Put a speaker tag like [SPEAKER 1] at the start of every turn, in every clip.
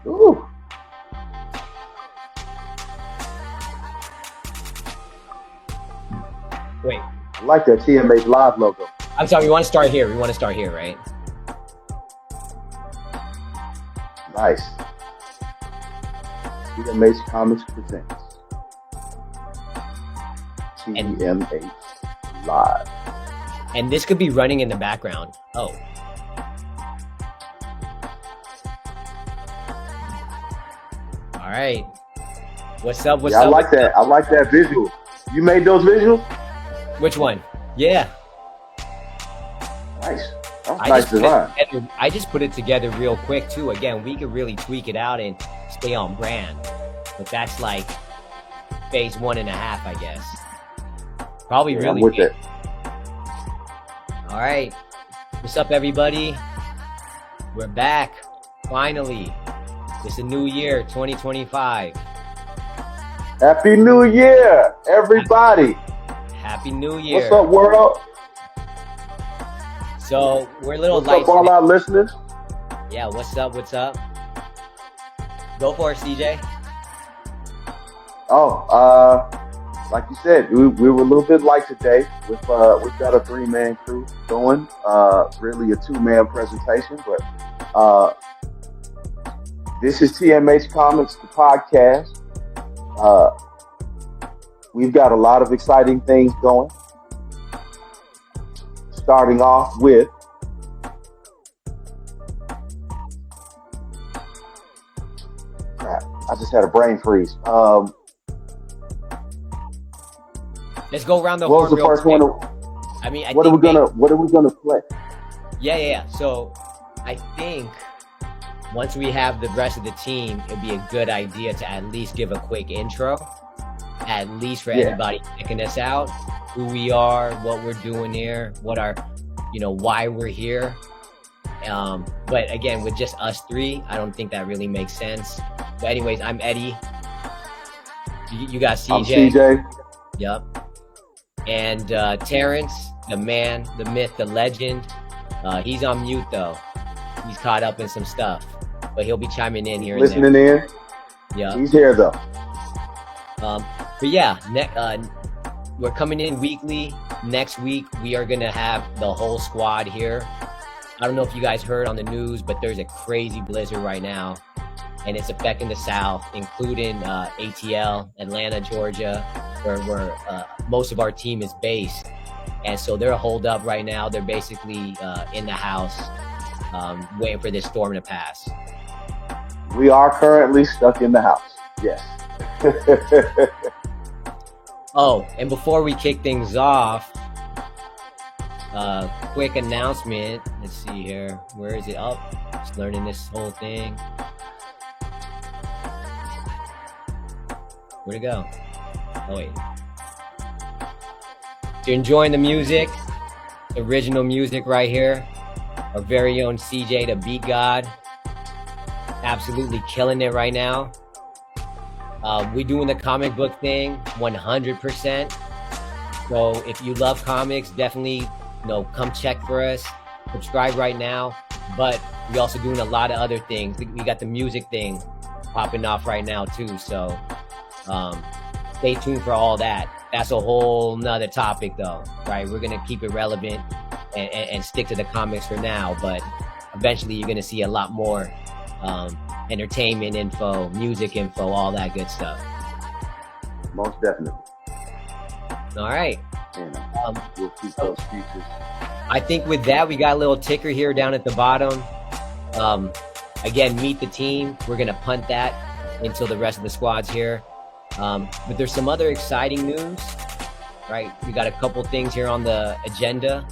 [SPEAKER 1] Ooh.
[SPEAKER 2] Wait.
[SPEAKER 1] I like that TMH Live logo.
[SPEAKER 2] I'm sorry, we want to start here. We want to start here, right?
[SPEAKER 1] Nice. TMHCOMICS presents TMH Live.
[SPEAKER 2] And this could be running in the background. Oh. All right. What's up? What's up?
[SPEAKER 1] I like that. I like that visual. You made those visuals?
[SPEAKER 2] Which one? Yeah.
[SPEAKER 1] Nice. That's nice design.
[SPEAKER 2] I just put it together real quick too. Again, we could really tweak it out and stay on brand. But that's like phase 1.5, I guess. Probably
[SPEAKER 1] Yeah,
[SPEAKER 2] really.
[SPEAKER 1] I'm with it.
[SPEAKER 2] All right. What's up, everybody? We're back. Finally. It's a new year, 2025.
[SPEAKER 1] Happy New Year, everybody.
[SPEAKER 2] Happy New Year.
[SPEAKER 1] What's up, world?
[SPEAKER 2] So we're a little
[SPEAKER 1] What's
[SPEAKER 2] light.
[SPEAKER 1] up, all our listeners?
[SPEAKER 2] Yeah, what's up? What's up? Go for it, CJ.
[SPEAKER 1] Oh, like you said, we were a little bit light today. We've got a 3-man crew going. Really a 2-man presentation, but this is TMHCOMICS, the podcast. We've got a lot of exciting things going. Starting off with crap, I just had a brain freeze.
[SPEAKER 2] Let's go around the
[SPEAKER 1] What
[SPEAKER 2] horn
[SPEAKER 1] was the
[SPEAKER 2] real
[SPEAKER 1] first
[SPEAKER 2] quick.
[SPEAKER 1] one?
[SPEAKER 2] I mean,
[SPEAKER 1] What are we gonna play?
[SPEAKER 2] Yeah. So I think once we have the rest of the team, it'd be a good idea to at least give a quick intro, at least for everybody checking us out, who we are, what we're doing here, what our, why we're here. But again, with just us 3, I don't think that really makes sense. But anyways, I'm Eddie. You got CJ.
[SPEAKER 1] I'm CJ.
[SPEAKER 2] Yep. And Terrence, the man, the myth, the legend. He's on mute though. He's caught up in some stuff, but he'll be chiming in here.
[SPEAKER 1] Listening in.
[SPEAKER 2] Yeah.
[SPEAKER 1] He's here though.
[SPEAKER 2] But yeah, we're coming in weekly. Next week, we are going to have the whole squad here. I don't know if you guys heard on the news, but there's a crazy blizzard right now, and it's affecting the South, including ATL, Atlanta, Georgia, where most of our team is based. And so they're holed up right now. They're basically in the house waiting for this storm to pass.
[SPEAKER 1] We are currently stuck in the house. Yes.
[SPEAKER 2] Oh, and before we kick things off, quick announcement. Let's see here. Where is it? Oh, just learning this whole thing. Where'd it go? Oh, wait. If you're enjoying the music, original music right here, our very own CJ, the Beat God, absolutely killing it right now. We're doing the comic book thing 100%. So if you love comics, definitely, come check for us. Subscribe right now. But we're also doing a lot of other things. We got the music thing popping off right now too. So stay tuned for all that. That's a whole nother topic though, right? We're going to keep it relevant and stick to the comics for now. But eventually you're going to see a lot more entertainment info, music info, all that good stuff.
[SPEAKER 1] Most definitely.
[SPEAKER 2] All right.
[SPEAKER 1] And we'll keep those features.
[SPEAKER 2] I think with that, we got a little ticker here down at the bottom. Again, meet the team. We're going to punt that until the rest of the squad's here. But there's some other exciting news, right? We got a couple things here on the agenda.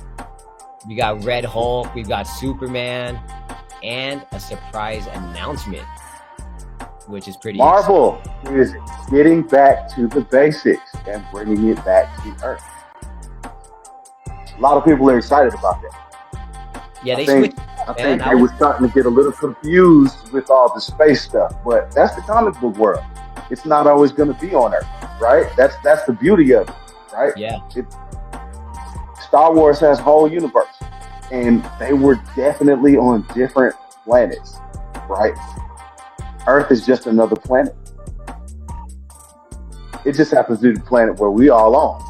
[SPEAKER 2] We got Red Hulk. We've got Superman. And a surprise announcement, which is pretty
[SPEAKER 1] Marvel is getting back to the basics and bringing it back to Earth. A lot of people are excited about that.
[SPEAKER 2] Yeah,
[SPEAKER 1] I think they were starting to get a little confused with all the space stuff, but that's the comic book world. It's not always going to be on Earth, right? That's the beauty of it, right?
[SPEAKER 2] Yeah.
[SPEAKER 1] Star Wars has a whole universe. And they were definitely on different planets, right? Earth is just another planet. It just happens to be the planet where we all on.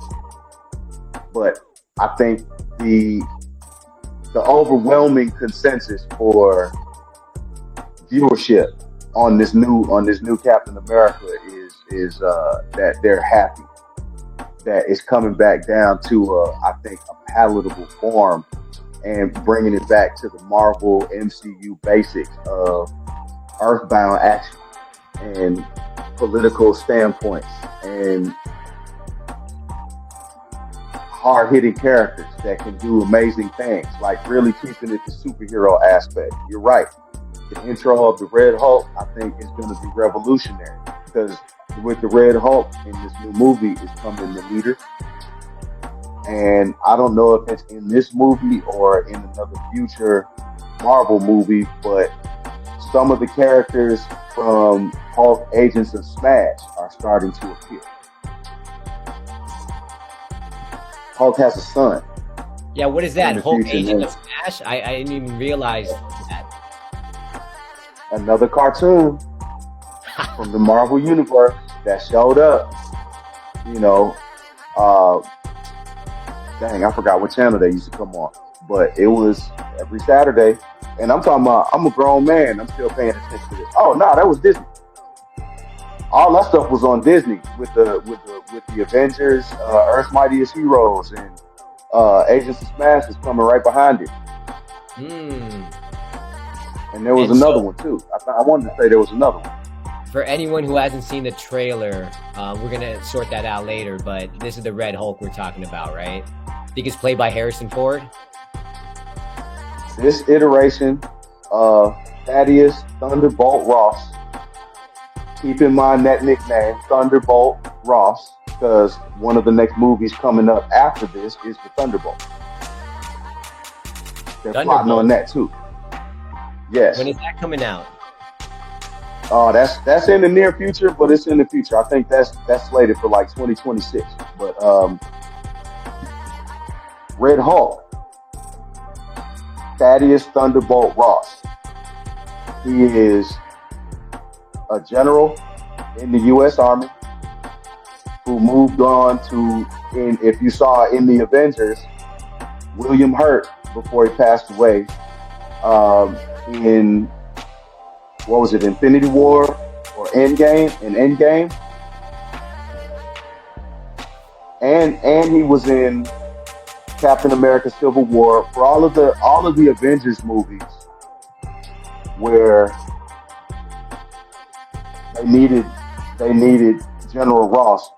[SPEAKER 1] But I think the overwhelming consensus for viewership on this new Captain America is that they're happy that it's coming back down to I think a palatable form and bringing it back to the Marvel MCU basics of earthbound action and political standpoints and hard-hitting characters that can do amazing things, like really keeping it the superhero aspect. You're right. The intro of the Red Hulk, I think, is going to be revolutionary because with the Red Hulk in this new movie is coming the leader. And I don't know if it's in this movie or in another future Marvel movie, but some of the characters from Hulk Agents of Smash are starting to appear. Hulk has a son.
[SPEAKER 2] Yeah, what is that? Hulk Agent of Smash? I didn't even realize that.
[SPEAKER 1] Another cartoon from the Marvel Universe that showed up. You know, dang, I forgot what channel they used to come on. But it was every Saturday. And I'm talking about, I'm a grown man. I'm still paying attention to this. Oh, no, that was Disney. All that stuff was on Disney with the Avengers, Earth's Mightiest Heroes, and Agents of Smash is coming right behind it. And there was another one too. I wanted to say there was another one.
[SPEAKER 2] For anyone who hasn't seen the trailer, we're gonna sort that out later. But this is the Red Hulk we're talking about, right? I think it's played by Harrison Ford.
[SPEAKER 1] This iteration of Thaddeus Thunderbolt Ross. Keep in mind that nickname, Thunderbolt Ross, because one of the next movies coming up after this is the Thunderbolt. They're plotting on that too. Yes.
[SPEAKER 2] When is that coming out?
[SPEAKER 1] Oh, that's in the near future, but it's in the future. I think that's slated for like 2026. But Red Hulk, Thaddeus Thunderbolt Ross. He is a general in the U.S. Army who moved on to, if you saw in the Avengers, William Hurt before he passed away in, what was it, Infinity War or Endgame? In Endgame. And he was in Captain America Civil War, for all of the Avengers movies where they needed General Ross.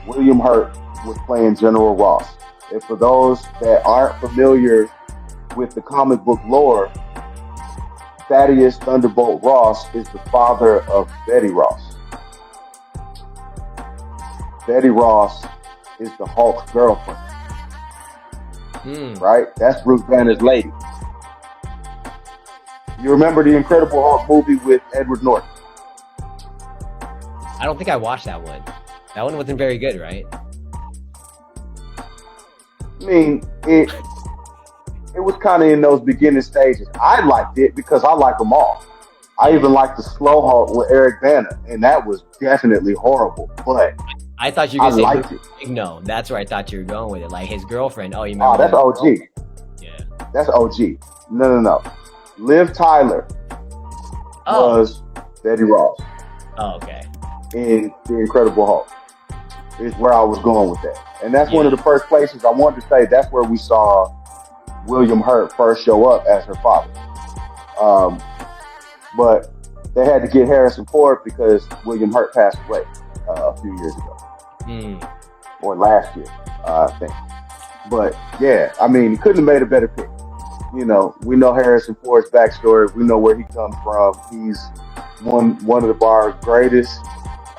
[SPEAKER 1] William Hurt was playing General Ross. And for those that aren't familiar with the comic book lore, Thaddeus Thunderbolt Ross is the father of Betty Ross. Betty Ross is the Hulk's girlfriend. Right? That's Bruce Banner's lady. You remember the Incredible Hulk movie with Edward Norton?
[SPEAKER 2] I don't think I watched that one. That one wasn't very good, right?
[SPEAKER 1] I mean, it was kind of in those beginning stages. I liked it because I like them all. I even liked the Slow Hulk with Eric Bana, and that was definitely horrible. But
[SPEAKER 2] I thought you were going to say
[SPEAKER 1] it.
[SPEAKER 2] No, that's where I thought you were going with it. Like his girlfriend. Oh, you remember?
[SPEAKER 1] Oh, that's OG.
[SPEAKER 2] Yeah.
[SPEAKER 1] That's OG. No. Liv Tyler was Betty Ross.
[SPEAKER 2] Oh, okay.
[SPEAKER 1] In The Incredible Hulk is where I was going with that. And that's one of the first places I wanted to say that's where we saw William Hurt first show up as her father. But they had to get Harrison Ford because William Hurt passed away a few years ago. Or last year, I think. But yeah, I mean, he couldn't have made a better pick. You know, we know Harrison Ford's backstory. We know where he comes from. He's one of our greatest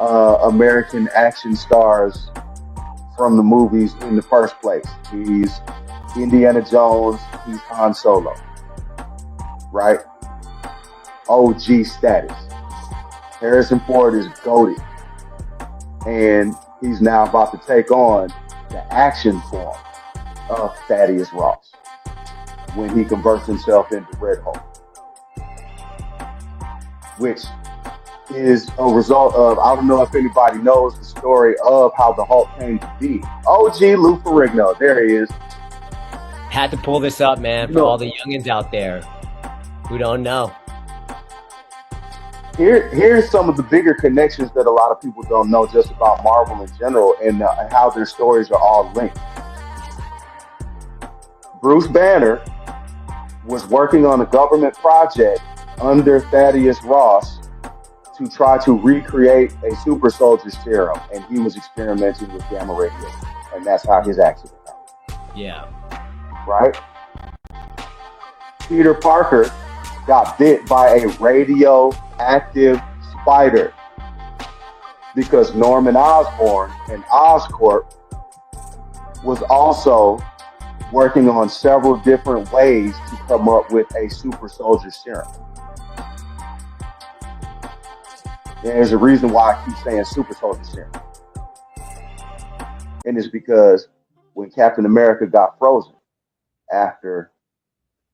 [SPEAKER 1] American action stars from the movies in the first place. He's Indiana Jones. He's Han Solo. Right? OG status. Harrison Ford is goated. And he's now about to take on the action form of Thaddeus Ross when he converts himself into Red Hulk. Which is a result of, I don't know if anybody knows the story of how the Hulk came to be. OG Lou Ferrigno, there he is.
[SPEAKER 2] Had to pull this up, man,
[SPEAKER 1] You
[SPEAKER 2] for
[SPEAKER 1] know,
[SPEAKER 2] all the youngins out there who don't know.
[SPEAKER 1] here's some of the bigger connections that a lot of people don't know just about Marvel in general, and how their stories are all linked. Bruce Banner was working on a government project under Thaddeus Ross to try to recreate a super soldier serum, and he was experimenting with gamma radiation, and that's how his accident happened.
[SPEAKER 2] Yeah.
[SPEAKER 1] Right? Peter Parker got bit by a radioactive spider because Norman Osborn and Oscorp was also working on several different ways to come up with a super soldier serum. And there's a reason why I keep saying super soldier serum. And it's because when Captain America got frozen after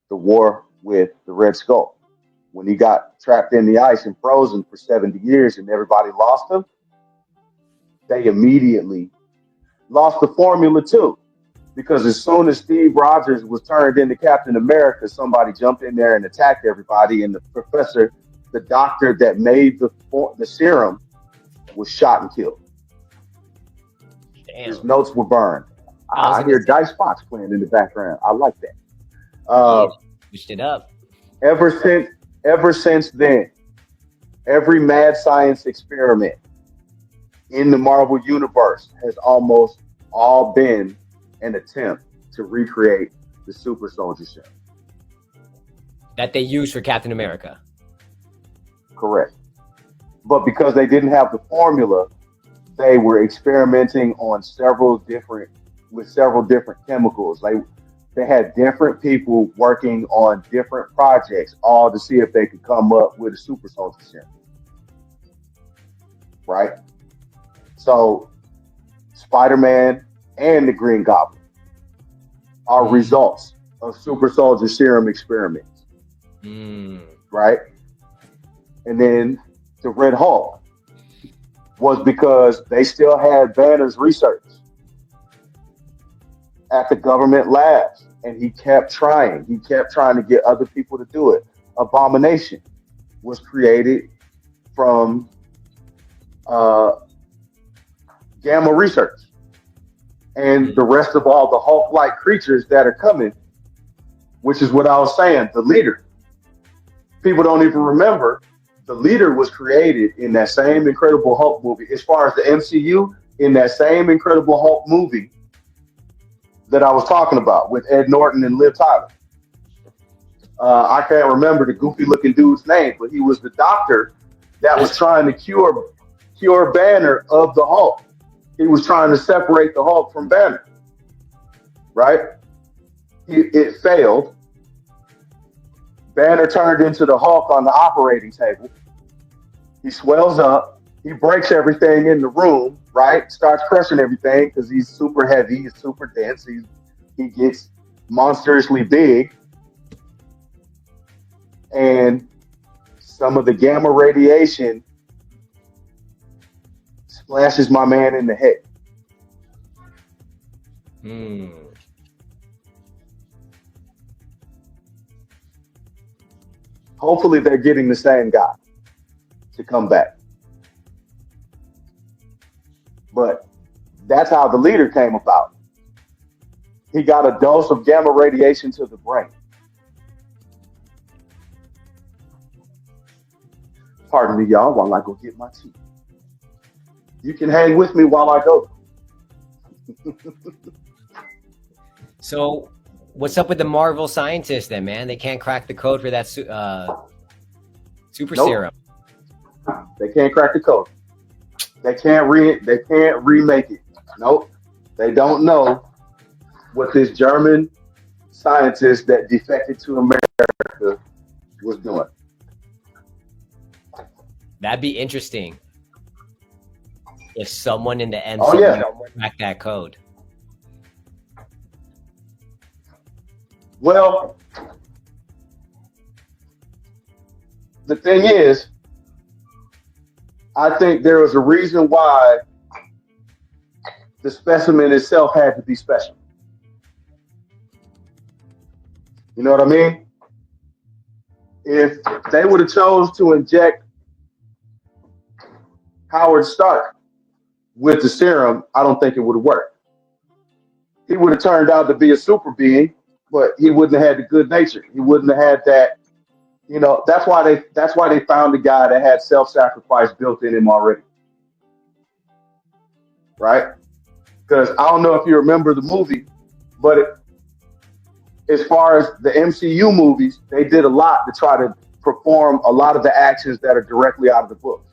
[SPEAKER 1] the war with the Red Skull, when he got trapped in the ice and frozen for 70 years and everybody lost him, they immediately lost the formula too. Because as soon as Steve Rogers was turned into Captain America, somebody jumped in there and attacked everybody, and the doctor that made the serum, was shot and killed.
[SPEAKER 2] Damn.
[SPEAKER 1] His notes were burned. I hear Dice Fox playing in the background. I like that.
[SPEAKER 2] Switched it up.
[SPEAKER 1] Ever since then, every mad science experiment in the Marvel universe has almost all been an attempt to recreate the super soldier serum
[SPEAKER 2] that they used for Captain America.
[SPEAKER 1] Correct. But because they didn't have the formula, they were experimenting on several different chemicals. They had different people working on different projects, all to see if they could come up with a super soldier serum. Right? So Spider-Man and the Green Goblin are results of super soldier serum experiments. Right? And then the Red Hulk was because they still had Banner's research at the government labs, and he kept trying. He kept trying to get other people to do it. Abomination was created from gamma research. And the rest of all the Hulk-like creatures that are coming, which is what I was saying, the leader. People don't even remember the leader was created in that same Incredible Hulk movie. As far as the MCU, in that same Incredible Hulk movie that I was talking about with Ed Norton and Liv Tyler. I can't remember the goofy looking dude's name, but he was the doctor that was trying to cure Banner of the Hulk. He was trying to separate the Hulk from Banner, right? It failed. Banner turned into the Hulk on the operating table. He swells up. He breaks everything in the room, right? Starts crushing everything because he's super heavy. He's super dense. He gets monstrously big. And some of the gamma radiation splashes my man in the head. Hopefully they're getting the same guy to come back. But that's how the leader came about. He got a dose of gamma radiation to the brain. Pardon me, y'all, while I go get my tea. You can hang with me while I go.
[SPEAKER 2] So, what's up with the Marvel scientists then, man? They can't crack the code for that super serum.
[SPEAKER 1] They can't crack the code. They can't remake it. Nope. They don't know what this German scientist that defected to America was doing.
[SPEAKER 2] That'd be interesting if someone in the MCU cracked that code.
[SPEAKER 1] Well, the thing is, I think there was a reason why the specimen itself had to be special. You know what I mean? If they would have chose to inject Howard Stark with the serum, I don't think it would have worked. He would have turned out to be a super being, but he wouldn't have had the good nature. He wouldn't have had that. You know, that's why they found a guy that had self-sacrifice built in him already. Right? Because I don't know if you remember the movie, but as far as the MCU movies, they did a lot to try to perform a lot of the actions that are directly out of the books.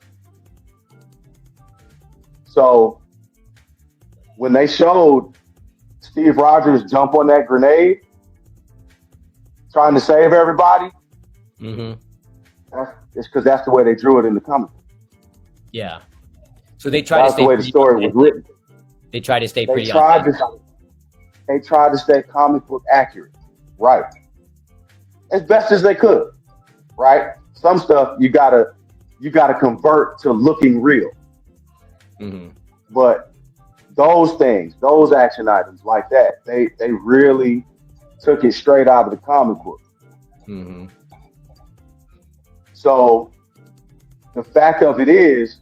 [SPEAKER 1] So when they showed Steve Rogers jump on that grenade, trying to save everybody, it's because that's the way they drew it in the comic book.
[SPEAKER 2] Yeah. So they tried to stay.
[SPEAKER 1] That's the way the story was written.
[SPEAKER 2] They tried to stay pretty.
[SPEAKER 1] They tried to stay comic book accurate, right? As best as they could, right? Some stuff you gotta convert to looking real. But those things, those action items like that, they really took it straight out of the comic book. So the fact of it is,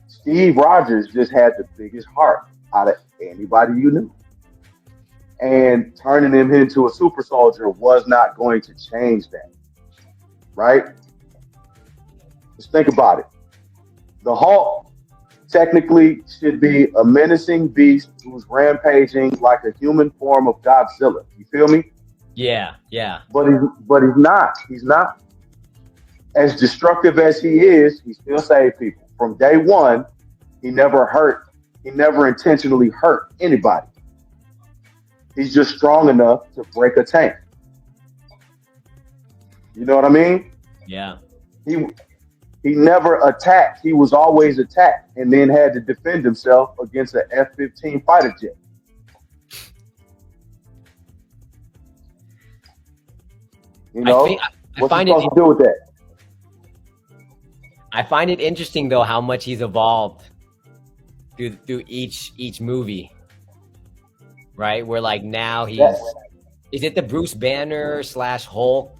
[SPEAKER 1] Steve Rogers just had the biggest heart out of anybody you knew. And turning him into a super soldier was not going to change that. Right? Just think about it. The Hulk technically should be a menacing beast who's rampaging like a human form of Godzilla. You feel me?
[SPEAKER 2] Yeah, yeah.
[SPEAKER 1] But he's not. He's not. As destructive as he is, he still saved people. From day one, he never intentionally hurt anybody. He's just strong enough to break a tank. You know what I mean?
[SPEAKER 2] Yeah.
[SPEAKER 1] He never attacked. He was always attacked and then had to defend himself against an F-15 fighter jet. You know, what's he supposed to do with that?
[SPEAKER 2] I find it interesting though how much he's evolved through each movie. Right? Where like now is it the Bruce Banner / Hulk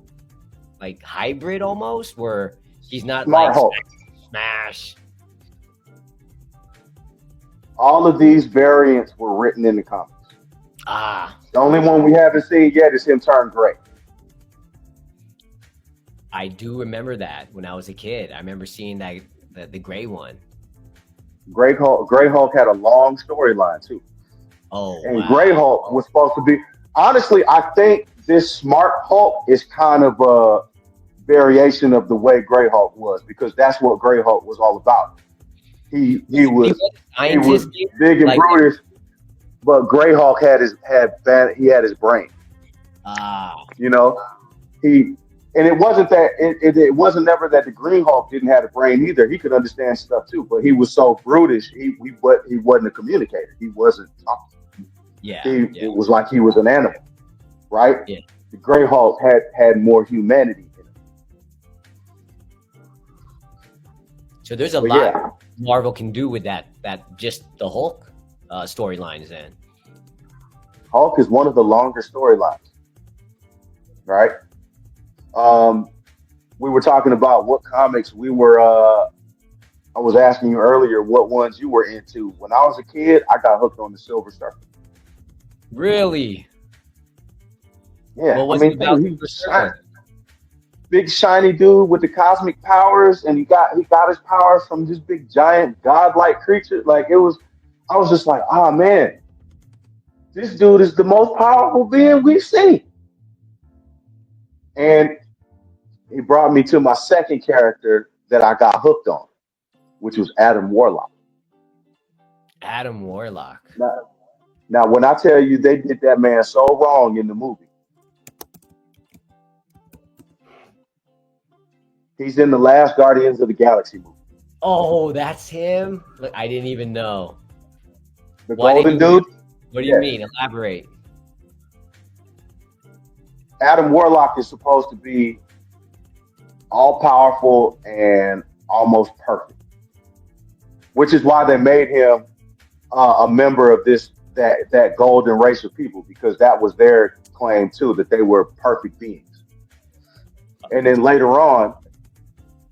[SPEAKER 2] like hybrid almost, where he's not
[SPEAKER 1] Smart
[SPEAKER 2] like
[SPEAKER 1] Hulk.
[SPEAKER 2] Smash.
[SPEAKER 1] All of these variants were written in the comics. The only one we haven't seen yet is him turn gray.
[SPEAKER 2] I do remember that when I was a kid. I remember seeing that the gray one.
[SPEAKER 1] Gray Hulk had a long storyline too.
[SPEAKER 2] Oh,
[SPEAKER 1] and
[SPEAKER 2] wow.
[SPEAKER 1] Gray Hulk was supposed to be. Honestly, I think this Smart Hulk is kind of a variation of the way Gray Hulk was, because that's what Gray Hulk was all about. He was big and brutish, but Gray Hulk had his brain. You know, it wasn't that it wasn't never that the Green Hulk didn't have a brain either. He could understand stuff too, but he was so brutish. He wasn't a communicator. He wasn't talking. It was like he was an animal, right?
[SPEAKER 2] Yeah.
[SPEAKER 1] The Gray Hulk had more humanity in him.
[SPEAKER 2] So there's a lot Marvel can do with that just the Hulk storylines then.
[SPEAKER 1] Hulk is one of the longer storylines, right? We were talking about what comics we were. I was asking you earlier what ones you were into. When I was a kid, I got hooked on the Silver Surfer.
[SPEAKER 2] Really?
[SPEAKER 1] Yeah,
[SPEAKER 2] what was it about
[SPEAKER 1] he was shiny, big shiny dude with the cosmic powers, and he got his powers from this big giant godlike creature. Like I was just like, oh man, this dude is the most powerful being we've seen. And he brought me to my second character that I got hooked on, which was Adam Warlock.
[SPEAKER 2] Adam Warlock.
[SPEAKER 1] Now, when I tell you they did that man so wrong in the movie, he's in the last Guardians of the Galaxy movie.
[SPEAKER 2] Oh, that's him? Look, I didn't even know.
[SPEAKER 1] The golden dude?
[SPEAKER 2] What do you mean? Elaborate.
[SPEAKER 1] Adam Warlock is supposed to be all powerful and almost perfect. which is why they made him a member of that golden race of people, because that was their claim too, that they were perfect beings. And then later on,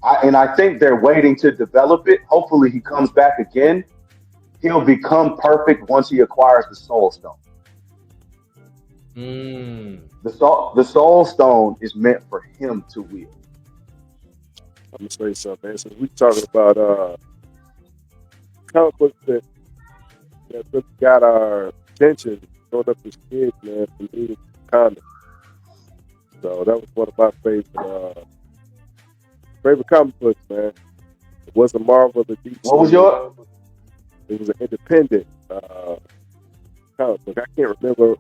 [SPEAKER 1] I think they're waiting to develop it. Hopefully, he comes back again. He'll become perfect once he acquires the Soul Stone. The Soul Stone is meant for him to wield.
[SPEAKER 3] I'm gonna say something, man. So we talking about comic books that really got our attention growing up as kids, man, from reading comics. So that was one of my favorite comic books, man. It wasn't Marvel or DC.
[SPEAKER 1] What was yours?
[SPEAKER 3] It was an independent comic book. I can't remember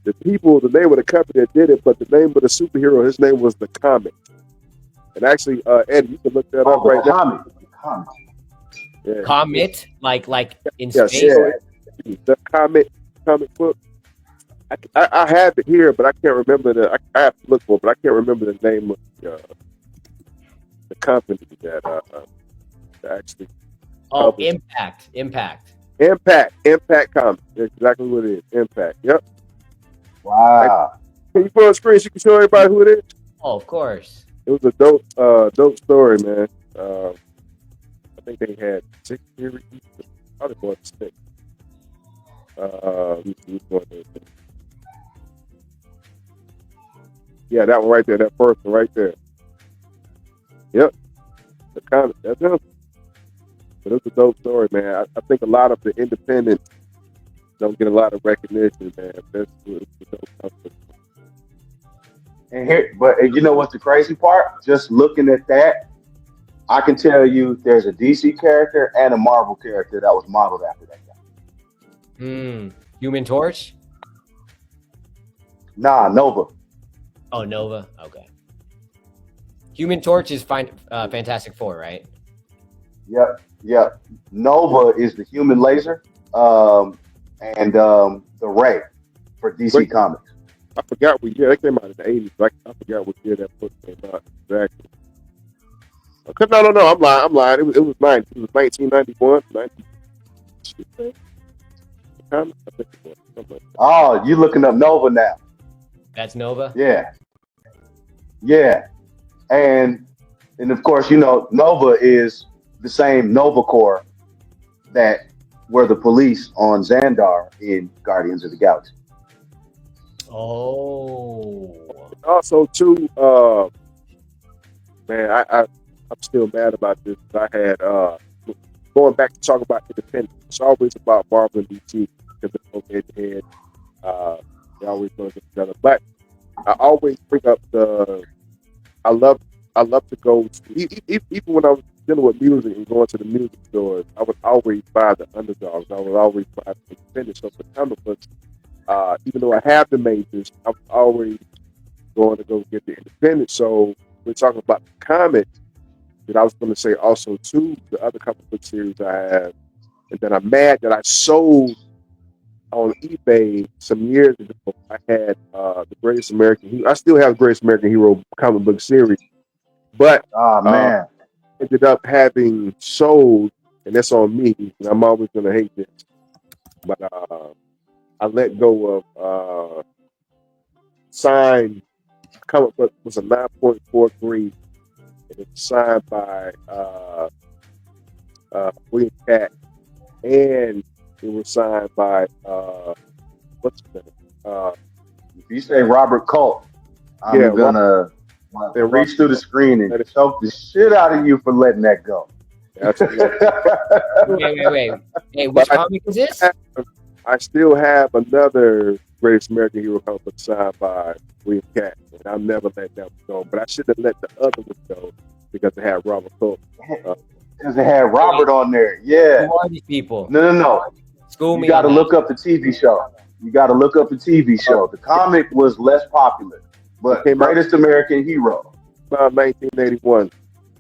[SPEAKER 3] the name of the company that did it, but the name of the superhero, his name was The Comic. And actually, Eddie, you can look that up right now.
[SPEAKER 1] Comic.
[SPEAKER 3] Yeah.
[SPEAKER 2] Comet, like in
[SPEAKER 3] Yes,
[SPEAKER 2] space.
[SPEAKER 3] yeah. The comic book. I have it here, but I can't remember I have to look for it, but I can't remember the name of the company that actually.
[SPEAKER 2] Oh, Impact.
[SPEAKER 3] Impact Comics. That's exactly what it is. Impact. Yep.
[SPEAKER 1] Wow.
[SPEAKER 3] Can you put on screen so you can show everybody who it is?
[SPEAKER 2] Oh, of course.
[SPEAKER 3] It was a dope story, man. I think they had 6 series, probably more than 6. Yeah, that one right there, that first one right there. Yep. The comic, that's him. But it's a dope story, man. I think a lot of the independents don't get a lot of recognition, man. That's what it's a dope comic.
[SPEAKER 1] And you know what's the crazy part? Just looking at that, I can tell you there's a DC character and a Marvel character that was modeled after that guy.
[SPEAKER 2] Human Torch?
[SPEAKER 1] Nah, Nova.
[SPEAKER 2] Oh, Nova? Okay. Human Torch is Fantastic Four, right?
[SPEAKER 1] Yep. Nova is the human laser, and the Ray for DC Comics.
[SPEAKER 3] I forgot what year that came out in the 80s. I forgot what year that book came out exactly. No, I'm lying. It was 1991, 90.
[SPEAKER 1] Oh, you looking up Nova now?
[SPEAKER 2] That's Nova?
[SPEAKER 1] Yeah. And of course, you know, Nova is the same Nova Corps that were the police on Xandar in Guardians of the Galaxy.
[SPEAKER 2] Oh.
[SPEAKER 3] Also, too, man, I'm still mad about this. I had going back to talk about independence. It's always about Marvel and DC because they go head to head. They always go against each other. But I always bring up I love to go even when I was dealing with music and going to the music stores. I would always buy the underdogs. I would always buy the independents. So for comic books, even though I have the majors, I'm always going to go get the independents. So we're talking about the comics. That I was going to say also too, the other comic book series I have, and then I'm mad that I sold on eBay some years ago. I had the Greatest American Hero. I still have the Greatest American Hero comic book series, but
[SPEAKER 1] man,
[SPEAKER 3] ended up having sold, and that's on me. And I'm always going to hate this, but I let go of signed comic book was a 9.43. And it's signed by William Cat, and it was signed by what's his name?
[SPEAKER 1] If you say Robert Culp, I'm gonna reach through the screen and choke the shit out of you for letting that go.
[SPEAKER 2] Wait. Hey, which comic is this?
[SPEAKER 3] I still have another Greatest American Hero comic book signed by William Cat, and I'll never let that go. But I should have let the other one go because it had Robert Culp.
[SPEAKER 1] Because it had Robert on there. Yeah.
[SPEAKER 2] Who are these people?
[SPEAKER 1] No.
[SPEAKER 2] School me.
[SPEAKER 1] You got to look up the TV show. The comic was less popular, but Greatest American Hero.
[SPEAKER 3] 1981.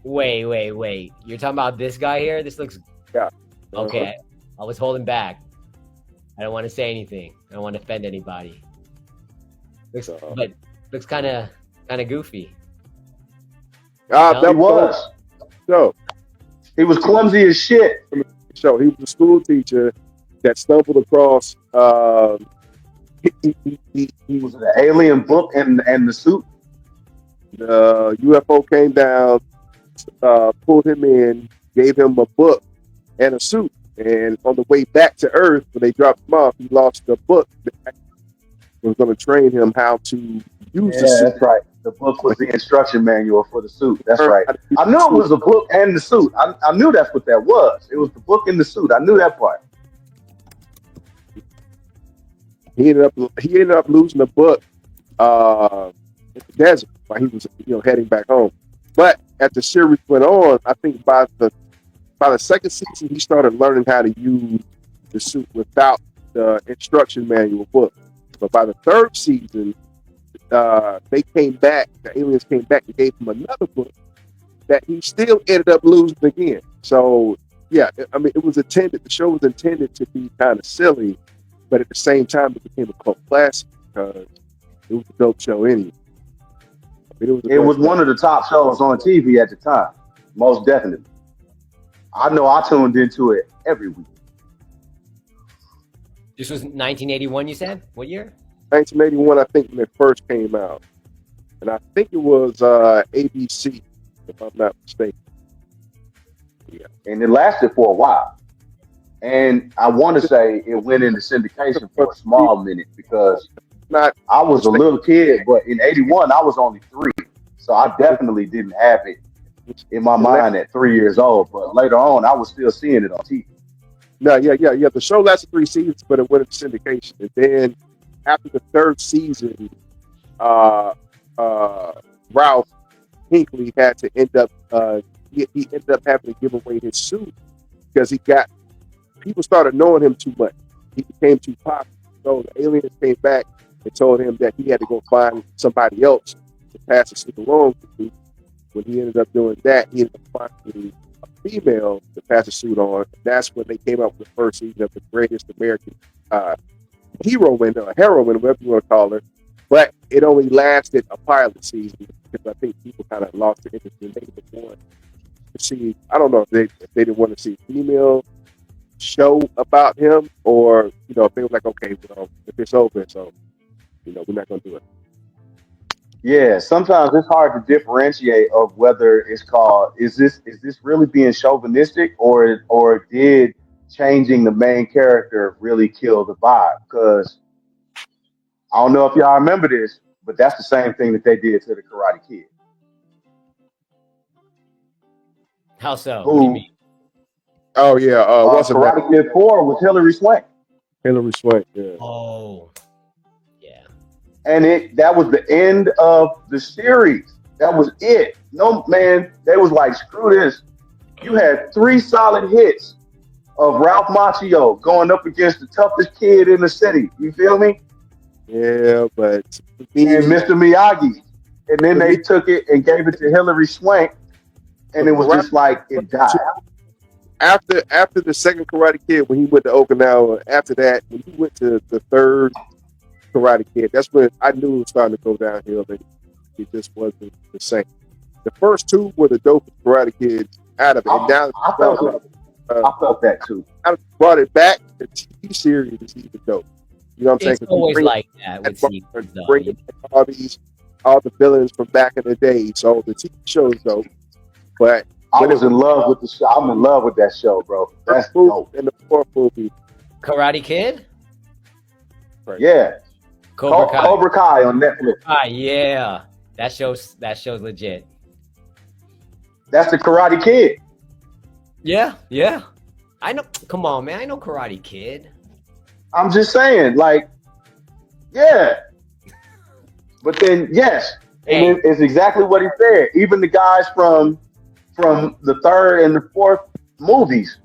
[SPEAKER 2] Wait. You're talking about this guy here? This looks...
[SPEAKER 3] Yeah.
[SPEAKER 2] Okay. I was holding back. I don't want to say anything. I don't want to offend anybody. Looks kind of goofy.
[SPEAKER 3] That was. So,
[SPEAKER 1] He was clumsy as shit.
[SPEAKER 3] So he was a school teacher that stumbled across. He
[SPEAKER 1] Was it an alien book and the suit?
[SPEAKER 3] The UFO came down, pulled him in, gave him a book and a suit. And on the way back to Earth, when they dropped him off, he lost the book that was going to train him how to use the suit.
[SPEAKER 1] That's right. The book was the instruction manual for the suit. That's right. I knew it was the book and the suit. I knew that's what that was. It was the book and the suit. I knew that part.
[SPEAKER 3] He ended up losing the book in the desert while he was heading back home. But as the series went on, I think by the second season he started learning how to use the suit without the instruction manual book. But by the third season, they came back. The aliens came back and gave him another book that he still ended up losing again. So yeah, I mean, the show was intended to be kind of silly, but at the same time, it became a cult classic because it was a dope show anyway. I mean,
[SPEAKER 1] it was one of the top shows on TV at the time, most definitely. I know I tuned into it every week.
[SPEAKER 2] This was 1981, you said? What year?
[SPEAKER 3] 1981, I think, when it first came out. And I think it was ABC, if I'm not mistaken. Yeah.
[SPEAKER 1] And it lasted for a while. And I want to say it went into syndication for a small minute because I was a little kid, but in 81, I was only 3. So I definitely didn't have it in my mind at 3 years old. But later on, I was still seeing it on TV.
[SPEAKER 3] No, yeah. The show lasted 3 seasons, but it went into syndication. And then after the third season, Ralph Hinckley had to end up, he ended up having to give away his suit because people started knowing him too much. He became too popular. So the aliens came back and told him that he had to go find somebody else to pass the suit along to. When he ended up doing that, he ended up finding a female to pass the suit on. That's when they came out with the first season of the Greatest American Heroine, or heroine, whatever you want to call her. But it only lasted a pilot season because I think people kind of lost their interest in it. They wanted to see, I don't know if they didn't want to see a female show about him, or if they were like, okay, well, if it's over, so we're not going to do it.
[SPEAKER 1] Yeah, sometimes it's hard to differentiate of whether it's called is this really being chauvinistic or did changing the main character really kill the vibe? Because I don't know if y'all remember this, but that's the same thing that they did to the Karate Kid.
[SPEAKER 2] How so? What do you mean?
[SPEAKER 3] Oh yeah,
[SPEAKER 1] Karate Kid 4 was Hilary Swank.
[SPEAKER 3] Hilary Swank, yeah.
[SPEAKER 2] Oh, yeah.
[SPEAKER 1] And that was the end of the series. That was it. No, man, they was like, screw this. You had 3 solid hits of Ralph Macchio going up against the toughest kid in the city. You feel me?
[SPEAKER 3] Yeah, but
[SPEAKER 1] and Mr. Miyagi. And then they took it and gave it to Hilary Swank, and it was just like it died.
[SPEAKER 3] After the second Karate Kid, when he went to Okinawa, after that, when he went to the third Karate Kid, that's when I knew it was starting to go downhill, and it just wasn't the same. The first 2 were the dopest Karate Kids out of it. And now
[SPEAKER 1] I felt that too.
[SPEAKER 3] I brought it back. The TV series is even dope. You know what I'm saying?
[SPEAKER 2] It's always like that with sequels,
[SPEAKER 3] bringing all the villains from back in the day. So the TV show is dope. But
[SPEAKER 1] I was in love with the show. I'm in love with that show, bro. That's dope.
[SPEAKER 3] And the 4th movie,
[SPEAKER 2] Karate Kid.
[SPEAKER 3] Right.
[SPEAKER 1] Yeah. Cobra Kai on Netflix.
[SPEAKER 2] Yeah. That show's legit.
[SPEAKER 1] That's the Karate Kid.
[SPEAKER 2] Yeah. I know. Come on, man. I know Karate Kid.
[SPEAKER 1] I'm just saying, like, yeah. But then, yes, and it's exactly what he said. Even the guys from the 3rd and the 4th movies,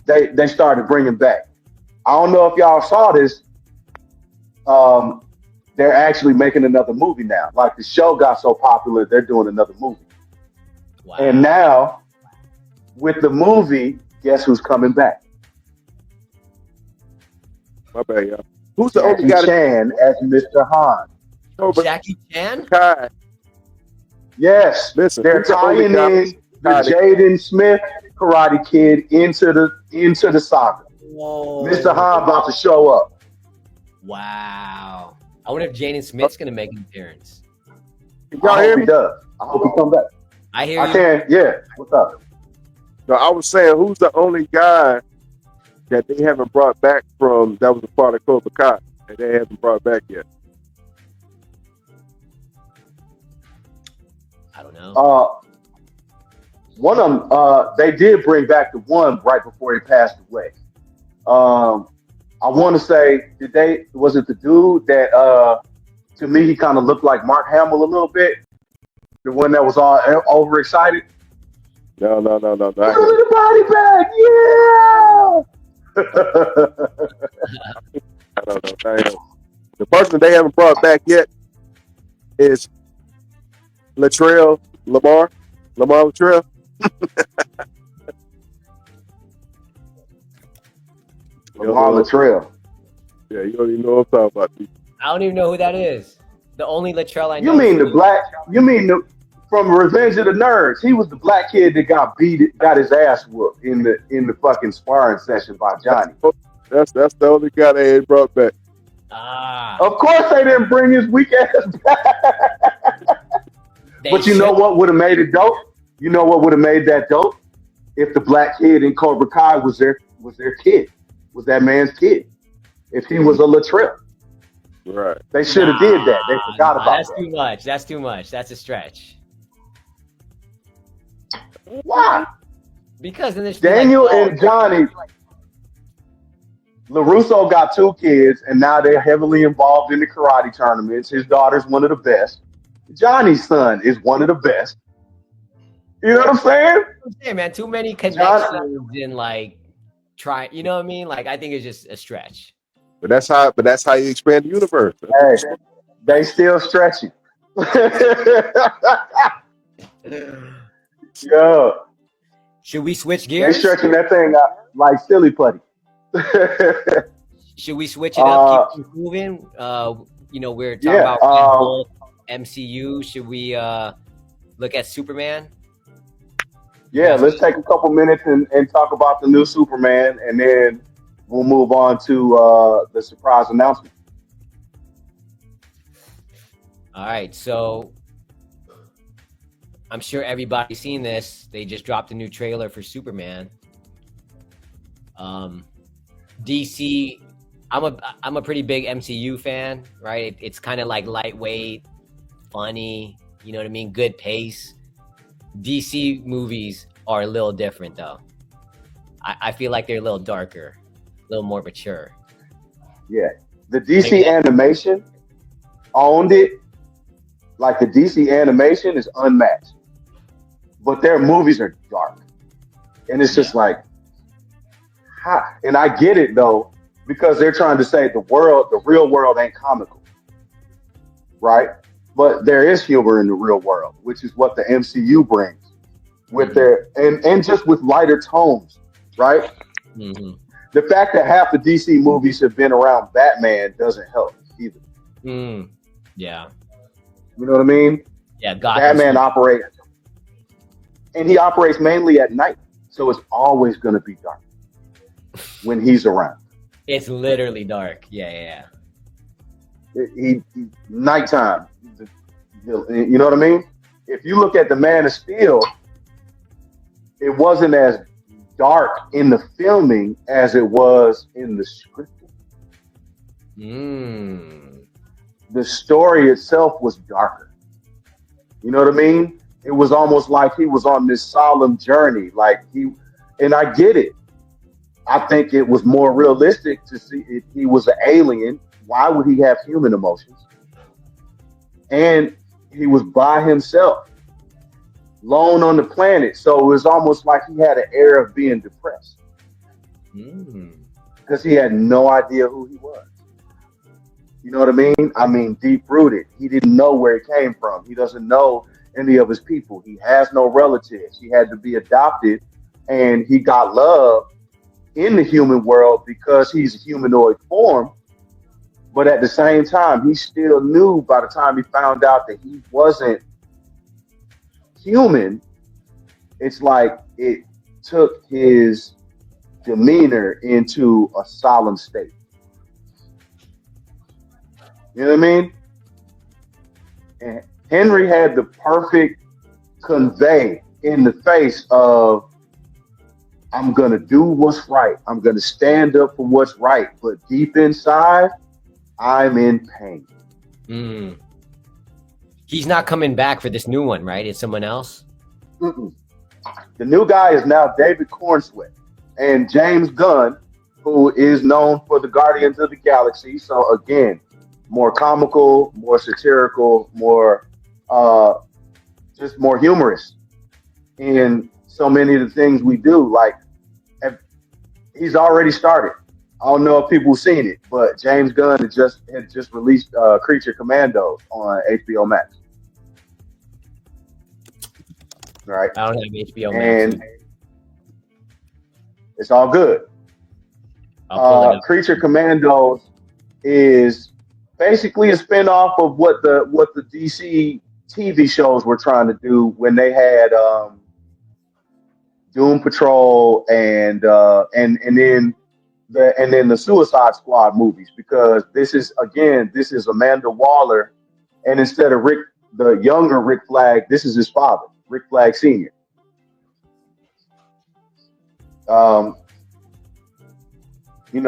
[SPEAKER 1] they started bringing back. I don't know if y'all saw this. They're actually making another movie now. Like, the show got so popular, they're doing another movie. Wow. And now, with the movie, guess who's coming back?
[SPEAKER 3] My bad, y'all. Who's the
[SPEAKER 1] Jackie
[SPEAKER 3] only guy?
[SPEAKER 1] Chan as Mr. Han.
[SPEAKER 2] Jackie Chan?
[SPEAKER 1] Yes.
[SPEAKER 3] Listen,
[SPEAKER 1] they're tying in with Jaden Smith, Karate Kid, into the saga.
[SPEAKER 2] Whoa.
[SPEAKER 1] Mr. Han about to show up.
[SPEAKER 2] Wow. I wonder if Jaden Smith's gonna make an appearance.
[SPEAKER 1] I hope he does. I hope he come back.
[SPEAKER 2] I hear
[SPEAKER 1] I
[SPEAKER 2] you.
[SPEAKER 1] can. Yeah. What's up?
[SPEAKER 3] No, I was saying, who's the only guy that they haven't brought back from that was a part of Cobra Kai that they haven't brought back yet?
[SPEAKER 2] I don't know.
[SPEAKER 1] One of them, they did bring back the one right before he passed away. I want to say, was it the dude that, to me, he kind of looked like Mark Hamill a little bit? The one that was all overexcited?
[SPEAKER 3] No.
[SPEAKER 1] Give the body back, yeah!
[SPEAKER 3] I don't know. The person they haven't brought back yet is Lamar Latrell.
[SPEAKER 1] Lamar Latrell.
[SPEAKER 3] Yeah, you don't even know what I'm talking about.
[SPEAKER 2] I don't even know who that is. The only Latrell I know.
[SPEAKER 1] From Revenge of the Nerds? He was the black kid that got his ass whooped in the fucking sparring session by Johnny.
[SPEAKER 3] That's the only guy they ain't brought back.
[SPEAKER 1] Of course they didn't bring his weak ass back. But you know what would have made it dope? You know what would have made that dope? If the black kid in Cobra Kai was their kid, was that man's kid. If he was a Latrell.
[SPEAKER 3] Right.
[SPEAKER 1] They should have did that. They forgot about
[SPEAKER 2] that. That's too much. That's a stretch.
[SPEAKER 1] Why?
[SPEAKER 2] Because in this
[SPEAKER 1] Daniel and Johnny, LaRusso got 2 kids, and now they're heavily involved in the karate tournaments. His daughter's one of the best. Johnny's son is one of the best. You know what I'm saying?
[SPEAKER 2] Yeah, man. Too many connections in try. You know what I mean? I think it's just a stretch.
[SPEAKER 3] But that's how you expand the universe.
[SPEAKER 1] Hey, they still stretching. Yo.
[SPEAKER 2] Should we switch gears?
[SPEAKER 1] They stretching that thing out like silly putty.
[SPEAKER 2] Should we switch it up? Keep moving. We're talking about the whole MCU. Should we look at Superman?
[SPEAKER 1] Yeah, let's take a couple minutes and talk about the new Superman, and then we'll move on to the surprise announcement.
[SPEAKER 2] All right, so I'm sure everybody's seen this. They just dropped a new trailer for Superman. DC, I'm a pretty big MCU fan, right? It's kind of like lightweight, funny, you know what I mean? Good pace. DC movies are a little different though. I feel like they're a little darker, a little more mature.
[SPEAKER 1] Yeah, the DC animation owned it. Like the DC animation is unmatched, but their movies are dark, and it's just like, ha. And I get it though, because they're trying to say the real world ain't comical, right? But there is humor in the real world, which is what the MCU brings with their and just with lighter tones, right?
[SPEAKER 2] Mm-hmm.
[SPEAKER 1] The fact that half the DC movies have been around Batman doesn't help either.
[SPEAKER 2] Yeah.
[SPEAKER 1] You know what I mean?
[SPEAKER 2] Yeah,
[SPEAKER 1] Batman operates, and he operates mainly at night, so it's always going to be dark when he's around.
[SPEAKER 2] It's literally dark. Yeah.
[SPEAKER 1] He nighttime. You know what I mean? If you look at the Man of Steel, it wasn't as dark in the filming as it was in the scripting. The story itself was darker. You know what I mean? It was almost like he was on this solemn journey. And I get it. I think it was more realistic to see if he was an alien. Why would he have human emotions? And he was by himself, lone on the planet. So it was almost like he had an air of being depressed. Because he had no idea who he was. You know what I mean? I mean, deep rooted. He didn't know where he came from. He doesn't know any of his people. He has no relatives. He had to be adopted, and he got love in the human world because he's a humanoid form. But at the same time, he still knew by the time he found out that he wasn't human it's like it took his demeanor into a solemn state. You know what I mean? And Henry had the perfect convey in the face of, I'm going to do what's right. I'm going to stand up for what's right. But deep inside, I'm in pain.
[SPEAKER 2] Mm. He's not coming back for this new one, right? It's someone else?
[SPEAKER 1] Mm-mm. The new guy is now David Cornswet and James Gunn, who is known for the Guardians of the Galaxy. So again, more comical, more satirical, more just more humorous in so many of the things we do. Like, he's already started. I don't know if people have seen it, but James Gunn had just released Creature Commandos on HBO Max. Right.
[SPEAKER 2] I don't have HBO Max.
[SPEAKER 1] And it's all good. Creature Commandos is basically a spinoff of what the DC TV shows were trying to do when they had Doom Patrol and then the Suicide Squad movies, because this is Amanda Waller, and instead of the younger Rick Flag, this is his father, Rick Flag Sr. You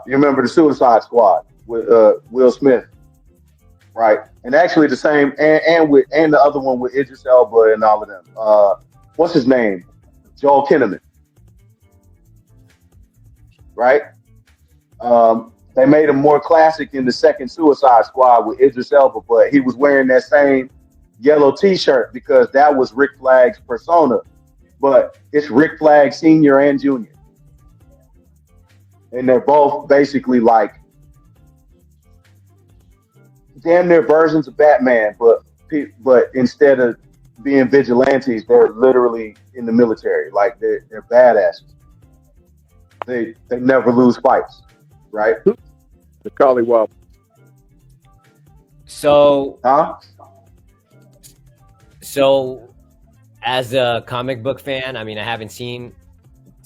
[SPEAKER 1] remember the Suicide Squad with Will Smith, right? And actually the same, and the other one with Idris Elba and all of them. What's his name? Joel Kinnaman, right? They made him more classic in the second Suicide Squad with Idris Elba, but he was wearing that same yellow T-shirt because that was Rick Flag's persona. But it's Rick Flag Sr. and Jr. And they're both basically like damn near versions of Batman, but instead of being vigilantes, they're literally in the military. Like they're badasses. They never lose fights, right?
[SPEAKER 3] The Collywop.
[SPEAKER 2] So, So, as a comic book fan, I mean, I haven't seen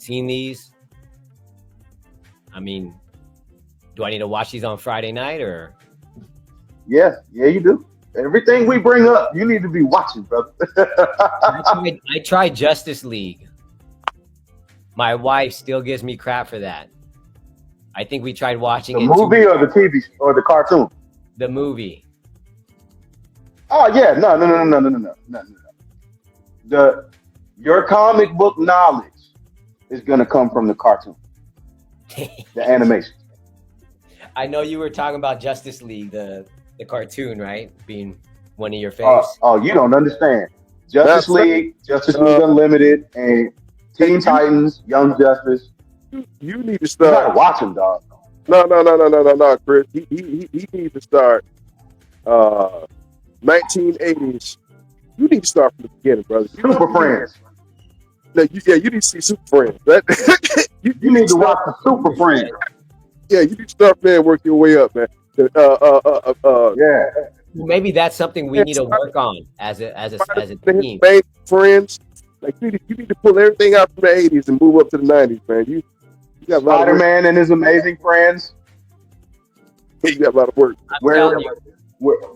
[SPEAKER 2] these. I mean, do I need to watch these on Friday night or?
[SPEAKER 1] Yeah, you do. Everything we bring up, you need to be watching, brother.
[SPEAKER 2] I tried Justice League. My wife still gives me crap for that. I think we tried watching
[SPEAKER 1] the movie or the TV or the cartoon.
[SPEAKER 2] The movie.
[SPEAKER 1] Oh yeah, no. Your comic book knowledge is gonna come from the cartoon, the animation.
[SPEAKER 2] I know you were talking about Justice League, the cartoon, right? Being one of your faves.
[SPEAKER 1] Oh, you don't understand. Justice League Unlimited, and Teen Titans, Young Justice.
[SPEAKER 3] You need to start.
[SPEAKER 1] You gotta watch them, dog.
[SPEAKER 3] No, Chris. He needs to start 1980s. You need to start from the beginning, brother.
[SPEAKER 1] Super Friends.
[SPEAKER 3] No, you need to see Super Friends.
[SPEAKER 1] You need to watch the Super Friends.
[SPEAKER 3] Yeah, you need to start there and work your way up, man.
[SPEAKER 1] Yeah.
[SPEAKER 2] Well, maybe that's something we need to work on as a team.
[SPEAKER 3] Friends, like you need to pull everything out from the 80s and move up to the 90s, man. You got
[SPEAKER 1] Spider-Man and his amazing friends.
[SPEAKER 3] You got a lot of work.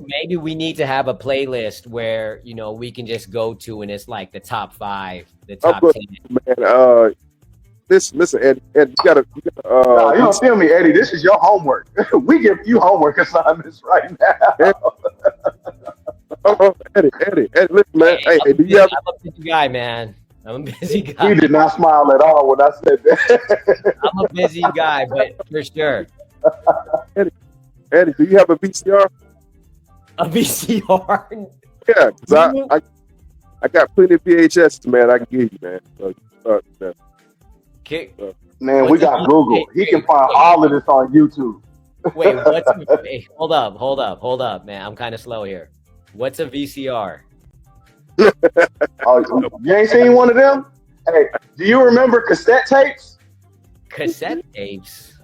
[SPEAKER 2] Maybe we need to have a playlist where we can just go to and it's like the top 5, the top 10.
[SPEAKER 3] Man, listen, Eddie, you gotta.
[SPEAKER 1] You don't feel me, Eddie. This is your homework. We give you homework assignments right now.
[SPEAKER 3] Eddie, listen, man. Hey, do you have?
[SPEAKER 2] I'm a busy guy, man. I'm a busy guy.
[SPEAKER 1] He did not smile at all when I said that.
[SPEAKER 2] I'm a busy guy, but for sure.
[SPEAKER 3] Eddie, do you have a VCR?
[SPEAKER 2] A VCR?
[SPEAKER 3] Yeah, because I got plenty of VHS, man. I can give you, man. So,
[SPEAKER 1] man, we got Google. He can find all of this on YouTube.
[SPEAKER 2] Wait, hold up, man. I'm kind of slow here. What's a VCR?
[SPEAKER 1] Oh, you ain't seen one of them? Hey, do you remember cassette tapes?
[SPEAKER 2] Cassette tapes?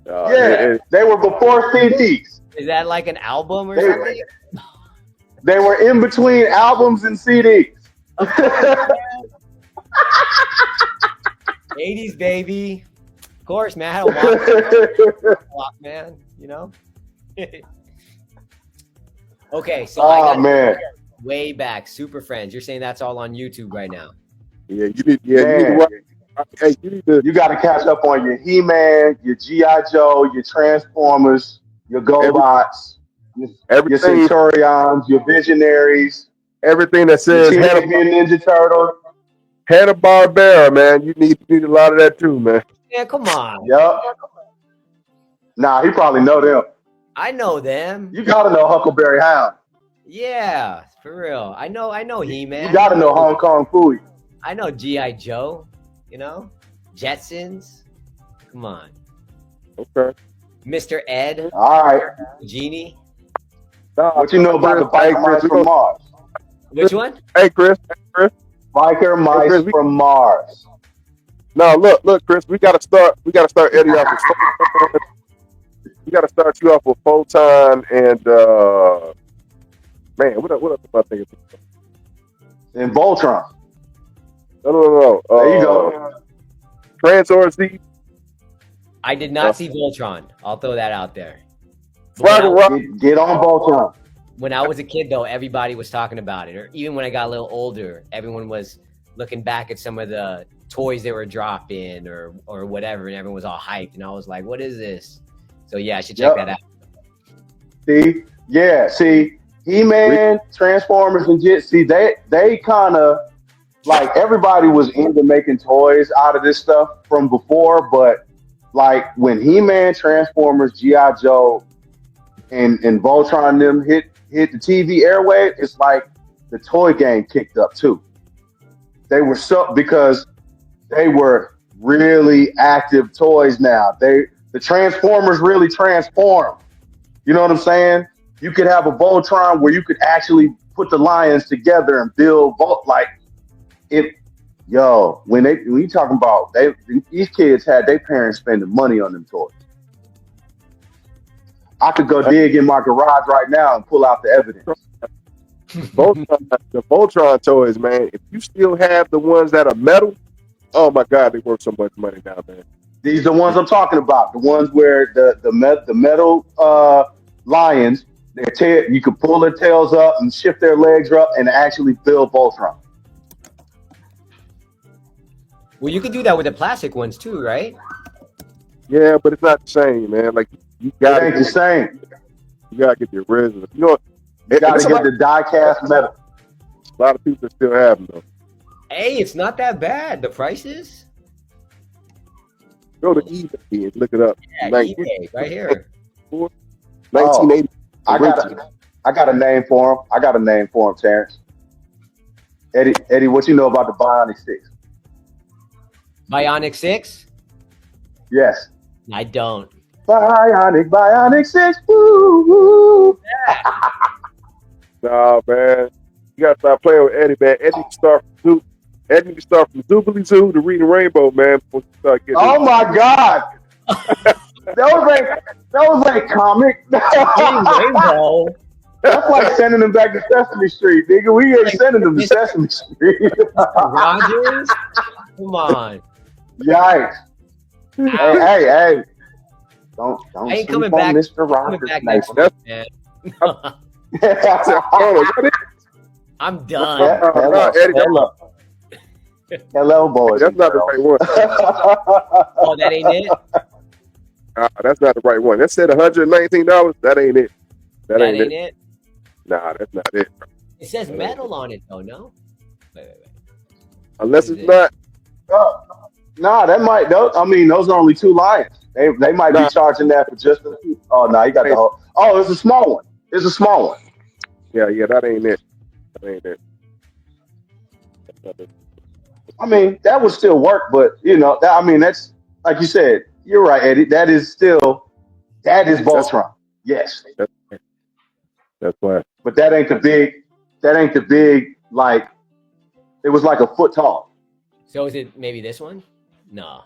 [SPEAKER 1] They were before CDs.
[SPEAKER 2] Is that like an album or something?
[SPEAKER 1] They were in between albums and CDs.
[SPEAKER 2] Of course, man. 80s, baby. Of course, man. I had a Walkman, you know? Okay, so I got
[SPEAKER 1] man.
[SPEAKER 2] way back, Super Friends. You're saying that's all on YouTube right now?
[SPEAKER 3] Yeah, you need to watch. Hey,
[SPEAKER 1] you got to catch up on your He-Man, your G.I. Joe, your Transformers, your GoBots, your Centurions, your Visionaries,
[SPEAKER 3] everything that says
[SPEAKER 1] Teenage Mutant Ninja Turtle,
[SPEAKER 3] Hanna-Barbera, man. You need a lot of that too, man.
[SPEAKER 2] Yeah, come on.
[SPEAKER 1] Yep. Nah, he probably know them.
[SPEAKER 2] I know them.
[SPEAKER 1] You gotta know Huckleberry Hound.
[SPEAKER 2] Yeah, for real. I know He-Man.
[SPEAKER 1] You gotta know Hong Kong Phooey.
[SPEAKER 2] I know G.I. Joe, you know? Jetsons. Come on.
[SPEAKER 3] Okay.
[SPEAKER 2] Mr. Ed.
[SPEAKER 1] All right.
[SPEAKER 2] Genie.
[SPEAKER 1] What you know about the biker mice from Mars?
[SPEAKER 2] Which one?
[SPEAKER 3] Hey, Chris.
[SPEAKER 1] Biker mice from Mars.
[SPEAKER 3] No, look, Chris. We gotta start Eddie off with. We gotta start you off with Photon and man, what else am I thinking?
[SPEAKER 1] And Voltron.
[SPEAKER 3] No.
[SPEAKER 1] There you go.
[SPEAKER 3] Transor Z.
[SPEAKER 2] I did not see Voltron. I'll throw that out there.
[SPEAKER 1] Get on Voltron.
[SPEAKER 2] When I was a kid, though, everybody was talking about it. Or even when I got a little older, everyone was looking back at some of the toys they were dropping or whatever, and everyone was all hyped. And I was like, what is this? So, yeah, I should check that out.
[SPEAKER 1] See, He-Man, Transformers, and Jet, they kind of, like, everybody was into making toys out of this stuff from before, but, like, when He-Man, Transformers, G.I. Joe, and Voltron them hit the TV airwave, it's like the toy game kicked up, too. They were because they were really active toys now. The Transformers really transform. You know what I'm saying? You could have a Voltron where you could actually put the lions together and build when you talking about these kids had their parents spending money on them toys. I could go dig in my garage right now and pull out the evidence.
[SPEAKER 3] The Voltron toys, man. If you still have the ones that are metal, oh my God, they worth so much money now, man.
[SPEAKER 1] These are the ones I'm talking about. The ones where the metal lions, you could pull their tails up and shift their legs up and actually build Voltron.
[SPEAKER 2] Well, you could do that with the plastic ones too, right?
[SPEAKER 3] Yeah, but it's not the same, man. Like you got.
[SPEAKER 1] It ain't the same.
[SPEAKER 3] You gotta get the original. You know what?
[SPEAKER 1] You gotta get the die-cast metal.
[SPEAKER 3] A lot of people still have them though.
[SPEAKER 2] Hey, it's not that bad. The prices.
[SPEAKER 3] Go to eBay and look it up.
[SPEAKER 2] Yeah, eBay right here.
[SPEAKER 3] 1980.
[SPEAKER 1] I got a name for him. Terrence. Eddie, what you know about the Bionic 6?
[SPEAKER 2] Bionic 6?
[SPEAKER 1] Yes.
[SPEAKER 2] I don't.
[SPEAKER 1] Bionic 6. Woo, woo.
[SPEAKER 3] Nah, man. You gotta stop playing with Eddie, man. Eddie can start from Jubilee Zoo to Reading Rainbow, man. Before you start getting
[SPEAKER 1] my God. That was like comic.
[SPEAKER 2] Rainbow.
[SPEAKER 1] That's like sending them back to Sesame Street, nigga. We ain't sending them to Sesame Street.
[SPEAKER 2] Rogers? Come on.
[SPEAKER 1] Yikes. Hey. Don't
[SPEAKER 2] I ain't
[SPEAKER 1] sleep
[SPEAKER 2] coming
[SPEAKER 1] on
[SPEAKER 2] back.
[SPEAKER 1] Mr. Rogers,
[SPEAKER 2] Next week, man. I'm done.
[SPEAKER 1] Hello, boys.
[SPEAKER 3] That's not the right one.
[SPEAKER 2] Oh, that ain't it?
[SPEAKER 3] That's not the right one. That said $119. That ain't it.
[SPEAKER 2] That ain't it?
[SPEAKER 3] Nah, that's not it.
[SPEAKER 2] It says metal on it, though, no? Wait.
[SPEAKER 3] Unless it's not.
[SPEAKER 1] Nah, that might. Those are only 2 lions. They might be charging that for just a few. Oh, no, you got the whole. Oh, it's a small one.
[SPEAKER 3] Yeah, that ain't it. That's not it.
[SPEAKER 1] That would still work, but that's like you said. You're right, Eddie. That is Voltron. Yes,
[SPEAKER 3] that's why.
[SPEAKER 1] But that ain't the big. Like it was like a foot tall.
[SPEAKER 2] So is it maybe this one? No.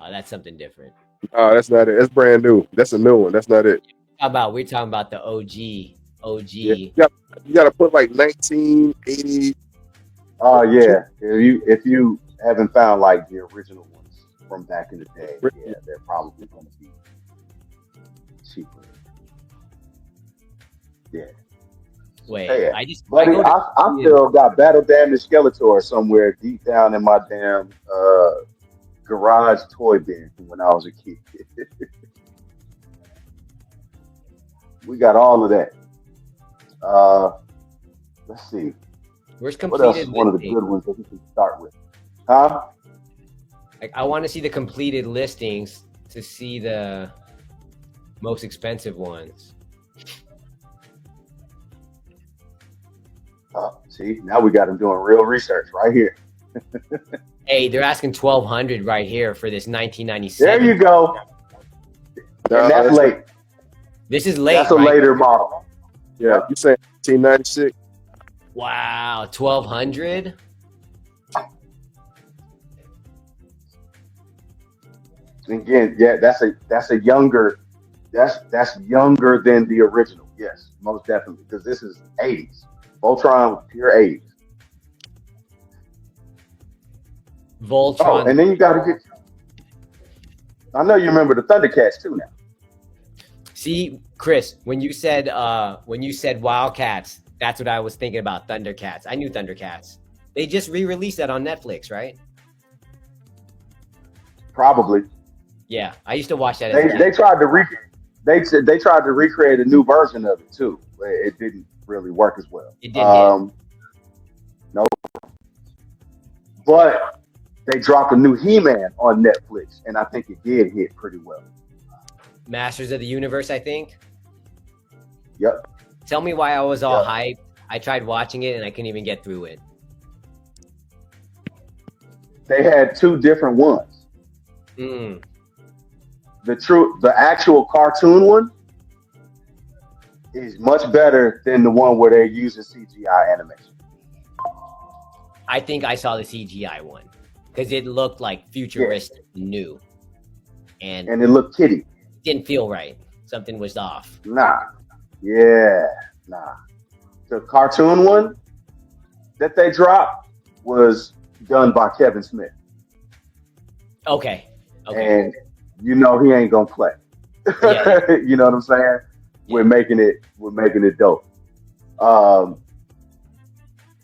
[SPEAKER 2] Oh, that's something different.
[SPEAKER 3] Oh, that's not it. That's brand new. That's a new one. That's not it.
[SPEAKER 2] We're talking about the OG.
[SPEAKER 3] Yeah, you got to put like 1980.
[SPEAKER 1] Oh yeah. If you haven't found like the original ones from back in the day, yeah, they're probably going to be cheaper. Yeah.
[SPEAKER 2] Wait,
[SPEAKER 1] Hey,
[SPEAKER 2] I
[SPEAKER 1] buddy,
[SPEAKER 2] go to
[SPEAKER 1] I still got Battle Damaged Skeletor somewhere deep down in my damn garage toy bin from when I was a kid. We got all of that. Let's see.
[SPEAKER 2] where's
[SPEAKER 1] What else
[SPEAKER 2] completed
[SPEAKER 1] is one of the
[SPEAKER 2] listing?
[SPEAKER 1] good ones that we can start with? Huh?
[SPEAKER 2] Like, I want to see the completed listings to see the most expensive ones.
[SPEAKER 1] See, now we got him doing real research right here.
[SPEAKER 2] Hey, they're asking $1,200 right here for this 1997.
[SPEAKER 1] There you go. And that's late.
[SPEAKER 2] This is late.
[SPEAKER 1] That's a
[SPEAKER 2] right?
[SPEAKER 1] later model.
[SPEAKER 3] Yeah, you say 1996?
[SPEAKER 2] Wow, $1,200.
[SPEAKER 1] Again, yeah, that's younger than the original. Yes, most definitely, because this is 80s. Voltron, pure 80s.
[SPEAKER 2] Voltron.
[SPEAKER 1] Oh, and then you got to get. I know you remember the Thundercats too now.
[SPEAKER 2] See, Chris, when you said Wildcats, that's what I was thinking about. Thundercats. I knew Thundercats. They just re-released that on Netflix, right?
[SPEAKER 1] Probably.
[SPEAKER 2] Yeah, I used to watch that. As a kid.
[SPEAKER 1] They tried to they tried to recreate a new version of it too. It didn't really work as well.
[SPEAKER 2] It didn't.
[SPEAKER 1] No. But they dropped a new He-Man on Netflix, and I think it did hit pretty well.
[SPEAKER 2] Masters of the Universe, I think.
[SPEAKER 1] Yep.
[SPEAKER 2] Tell me why I was all hyped. I tried watching it and I couldn't even get through it.
[SPEAKER 1] They had two different ones.
[SPEAKER 2] Mm.
[SPEAKER 1] The actual cartoon one is much better than the one where they're using CGI animation.
[SPEAKER 2] I think I saw the CGI one because it looked like futuristic, new, and
[SPEAKER 1] it looked kiddie.
[SPEAKER 2] Didn't feel right. Something was off.
[SPEAKER 1] Nah. The cartoon one that they dropped was done by Kevin Smith.
[SPEAKER 2] Okay.
[SPEAKER 1] And you know he ain't gonna play.
[SPEAKER 2] Yeah.
[SPEAKER 1] You know what I'm saying? Yeah. We're making it dope.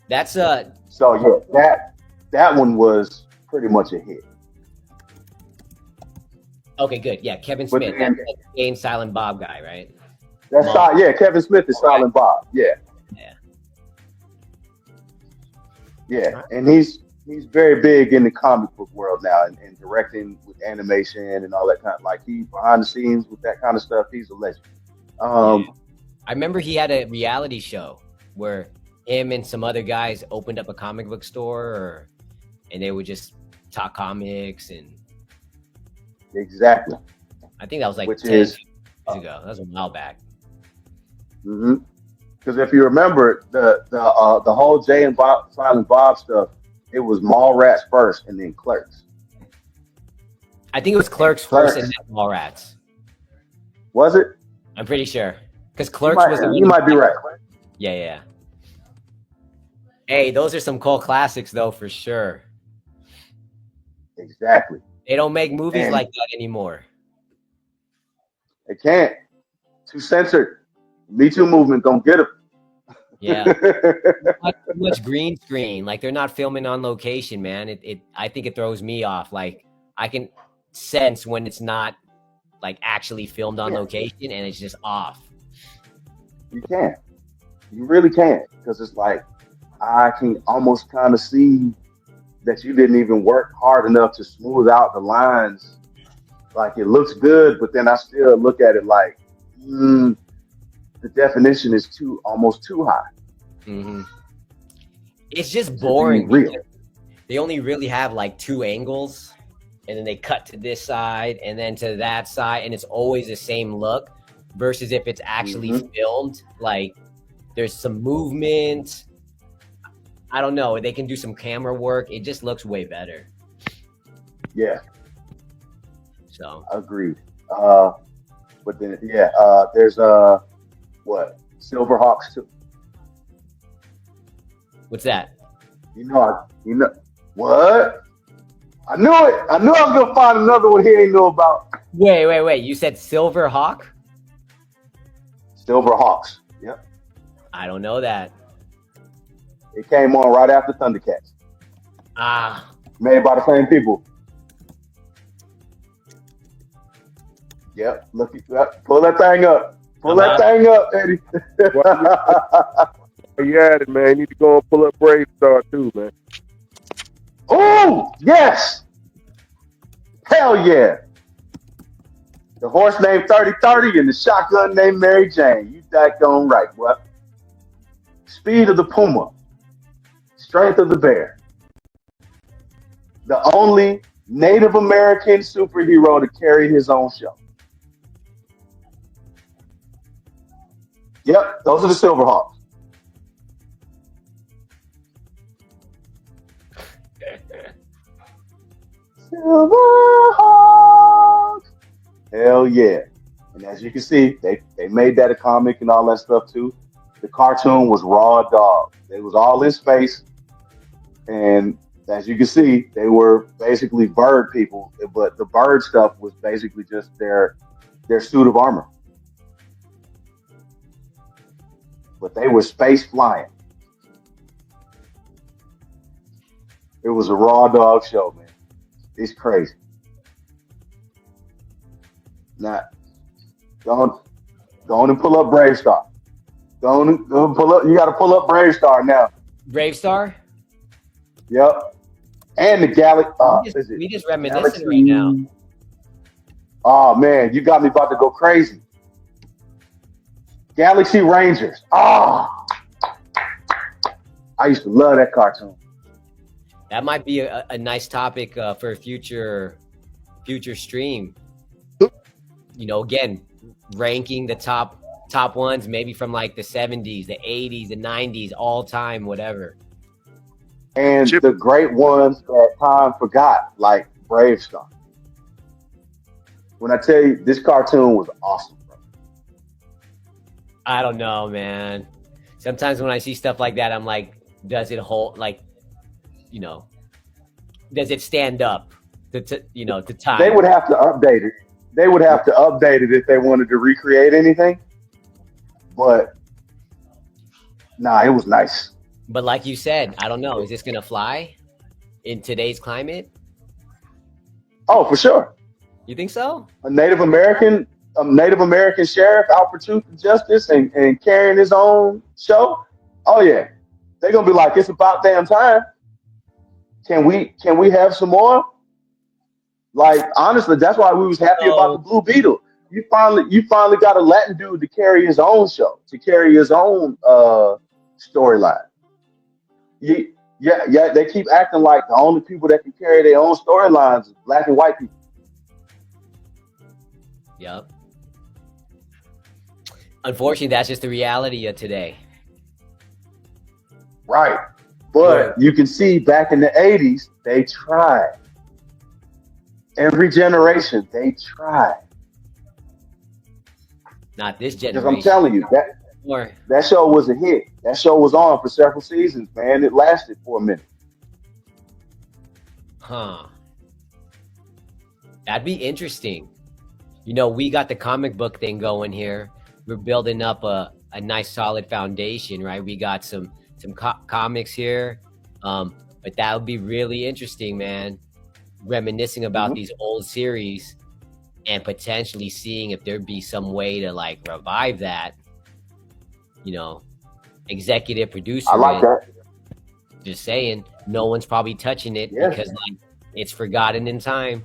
[SPEAKER 2] That's
[SPEAKER 1] So yeah, that one was pretty much a hit.
[SPEAKER 2] Okay, good. Yeah, Kevin Smith, that's the main Silent Bob guy, right?
[SPEAKER 1] Kevin Smith is Silent Bob. Yeah. And he's very big in the comic book world now and directing with animation and all that kind of, like, he behind the scenes with that kind of stuff. He's a legend.
[SPEAKER 2] I remember he had a reality show where him and some other guys opened up a comic book store, and they would just talk comics and.
[SPEAKER 1] Exactly.
[SPEAKER 2] I think that was like 10 years ago. That was a while back.
[SPEAKER 1] Mm-hmm. Because if you remember the whole Jay and Silent Bob stuff, it was Mallrats first and then Clerks.
[SPEAKER 2] I think it was Clerks first and then Mallrats.
[SPEAKER 1] Was it?
[SPEAKER 2] I'm pretty sure. Because Clerks was the one.
[SPEAKER 1] You might be right.
[SPEAKER 2] Yeah. Hey, those are some cult classics though, for sure.
[SPEAKER 1] Exactly.
[SPEAKER 2] They don't make movies like that anymore.
[SPEAKER 1] They can't. Too censored. Me Too movement don't get them.
[SPEAKER 2] Yeah. Not too much green screen. Like, they're not filming on location, man. I think it throws me off. Like, I can sense when it's not like actually filmed on location and it's just off.
[SPEAKER 1] You can. You really can. Because it's like, I can almost kind of see that you didn't even work hard enough to smooth out the lines. Like, it looks good, but then I still look at it like, the definition is almost too high.
[SPEAKER 2] Mm-hmm. It's just boring. They only really have like two angles, and then they cut to this side and then to that side, and it's always the same look. Versus if it's actually filmed, like, there's some movement. I don't know. They can do some camera work. It just looks way better.
[SPEAKER 1] Yeah.
[SPEAKER 2] So.
[SPEAKER 1] Agreed. But then, there's Silverhawks too.
[SPEAKER 2] What's that?
[SPEAKER 1] You know what? I knew it. I knew I was gonna find another one he ain't know about.
[SPEAKER 2] Wait. You said Silver Hawk?
[SPEAKER 1] Silver Hawks. Yep.
[SPEAKER 2] I don't know that.
[SPEAKER 1] It came on right after Thundercats.
[SPEAKER 2] Ah.
[SPEAKER 1] Made by the same people. Yep. Look at that. Pull that thing up. Pull that thing up, Eddie.
[SPEAKER 3] You at it, man. You need to go and pull up Brave Star too, man.
[SPEAKER 1] Oh, yes. Hell yeah. The horse named 3030 and the shotgun named Mary Jane. You daggone right, what? Speed of the puma. Strength of the bear. The only Native American superhero to carry his own show. Yep, those are the Silverhawks. Silverhawks. Hell yeah. And as you can see, they made that a comic and all that stuff too. The cartoon was raw dog. It was all in space. And as you can see, they were basically bird people, but the bird stuff was basically just their suit of armor. But they were space flying. It was a raw dog show, man. It's crazy. Now, go on and pull up Brave Star. Go on and pull up. You got to pull up Brave Star now.
[SPEAKER 2] Brave Star?
[SPEAKER 1] Yep. And the Galaxy.
[SPEAKER 2] We just reminiscing right now.
[SPEAKER 1] Oh man, you got me about to go crazy. Galaxy Rangers. Oh, I used to love that cartoon.
[SPEAKER 2] That might be a nice topic for a future stream. You know, again, ranking the top ones, maybe from like the 70s, the 80s, the 90s, all time, whatever.
[SPEAKER 1] And the great ones that time forgot, like Brave Star. When I tell you, this cartoon was awesome, bro.
[SPEAKER 2] I don't know, man. Sometimes when I see stuff like that, I'm like, does it hold, like, you know, does it stand up to time?
[SPEAKER 1] They would have to update it. They would have to update it if they wanted to recreate anything. But, nah, it was nice.
[SPEAKER 2] But like you said, I don't know. Is this going to fly in today's climate?
[SPEAKER 1] Oh, for sure.
[SPEAKER 2] You think so?
[SPEAKER 1] A Native American sheriff out for truth and justice and carrying his own show. Oh yeah, they're gonna be like, it's about damn time. Can we have some more? Like honestly, that's why we was happy about the Blue Beetle. You finally got a Latin dude to carry his own show, to carry his own storyline. Yeah, they keep acting like the only people that can carry their own storylines is black and white people.
[SPEAKER 2] Yep. Unfortunately, that's just the reality of today.
[SPEAKER 1] Right. But you can see back in the 80s, they tried. Every generation, they tried.
[SPEAKER 2] Not this generation.
[SPEAKER 1] Because I'm telling you, that show was a hit. That show was on for several seasons, man. It lasted for a minute.
[SPEAKER 2] Huh. That'd be interesting. You know, we got the comic book thing going here. We're building up a nice solid foundation, right? We got some comics here. But that would be really interesting, man. Reminiscing about these old series and potentially seeing if there'd be some way to like revive that. You know, executive producer.
[SPEAKER 1] I like that.
[SPEAKER 2] Just saying, no one's probably touching it because like it's forgotten in time.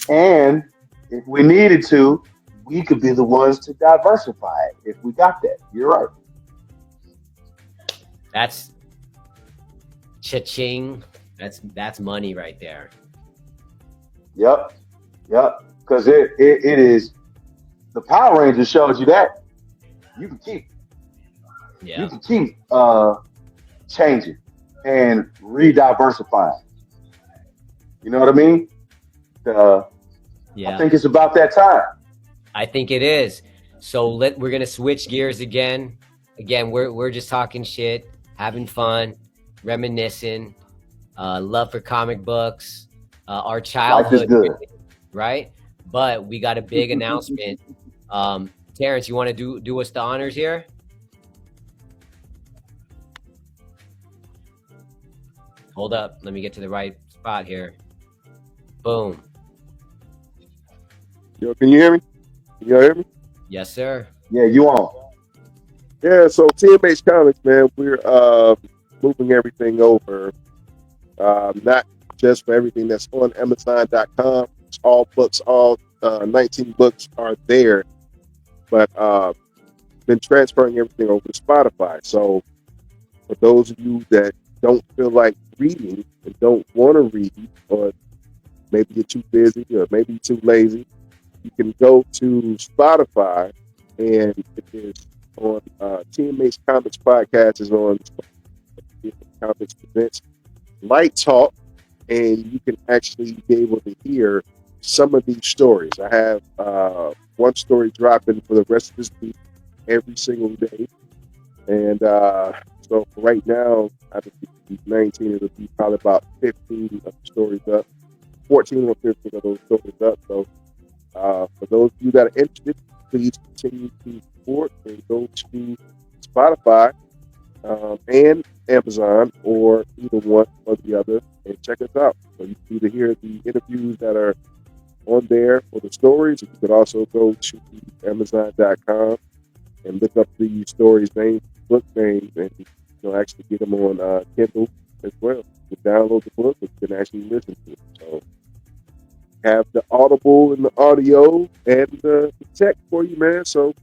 [SPEAKER 2] And
[SPEAKER 1] if we needed to, we could be the ones to diversify it if we got that. You're right.
[SPEAKER 2] That's cha-ching. That's money right there.
[SPEAKER 1] Yep. Because it is, the Power Rangers shows you that. You can keep.
[SPEAKER 2] Yeah.
[SPEAKER 1] You can keep changing and re-diversifying. You know what I mean? I think it's about that time.
[SPEAKER 2] I think it is. So we're gonna switch gears again. Again, we're just talking shit, having fun, reminiscing, love for comic books, our
[SPEAKER 1] Life is
[SPEAKER 2] childhood,
[SPEAKER 1] good.
[SPEAKER 2] right? But we got a big announcement. Terrence, you want to do us the honors here? Hold up. Let me get to the right spot here. Boom.
[SPEAKER 3] Yo, can you hear me? Can you hear me?
[SPEAKER 2] Yes, sir.
[SPEAKER 1] Yeah, you on?
[SPEAKER 3] Yeah, so TMHCOMICS, man, we're moving everything over. Not just for everything that's on Amazon.com. It's all books, all 19 books are there, but been transferring everything over to Spotify. So for those of you that don't feel like reading and don't want to read, or maybe you're too busy or maybe you're too lazy, you can go to Spotify, and it is on TMH Comics Podcast is on Comics Presents Lite Talk, and you can actually be able to hear some of these stories. I have one story dropping for the rest of this week every single day, and so right now, I think it'll be 19, it'll be probably about 15 of the stories up, 14 or 15 of those stories up. So for those of you that are interested, please continue to support and go to Spotify and Amazon, or either one or the other, and check us out. So you can either hear the interviews that are on there for the stories, or you could also go to Amazon.com and look up the stories' names, book names, and actually get them on Kindle as well. You can download the book, but you can actually listen to it. So have the Audible and the audio and the tech for you, man. So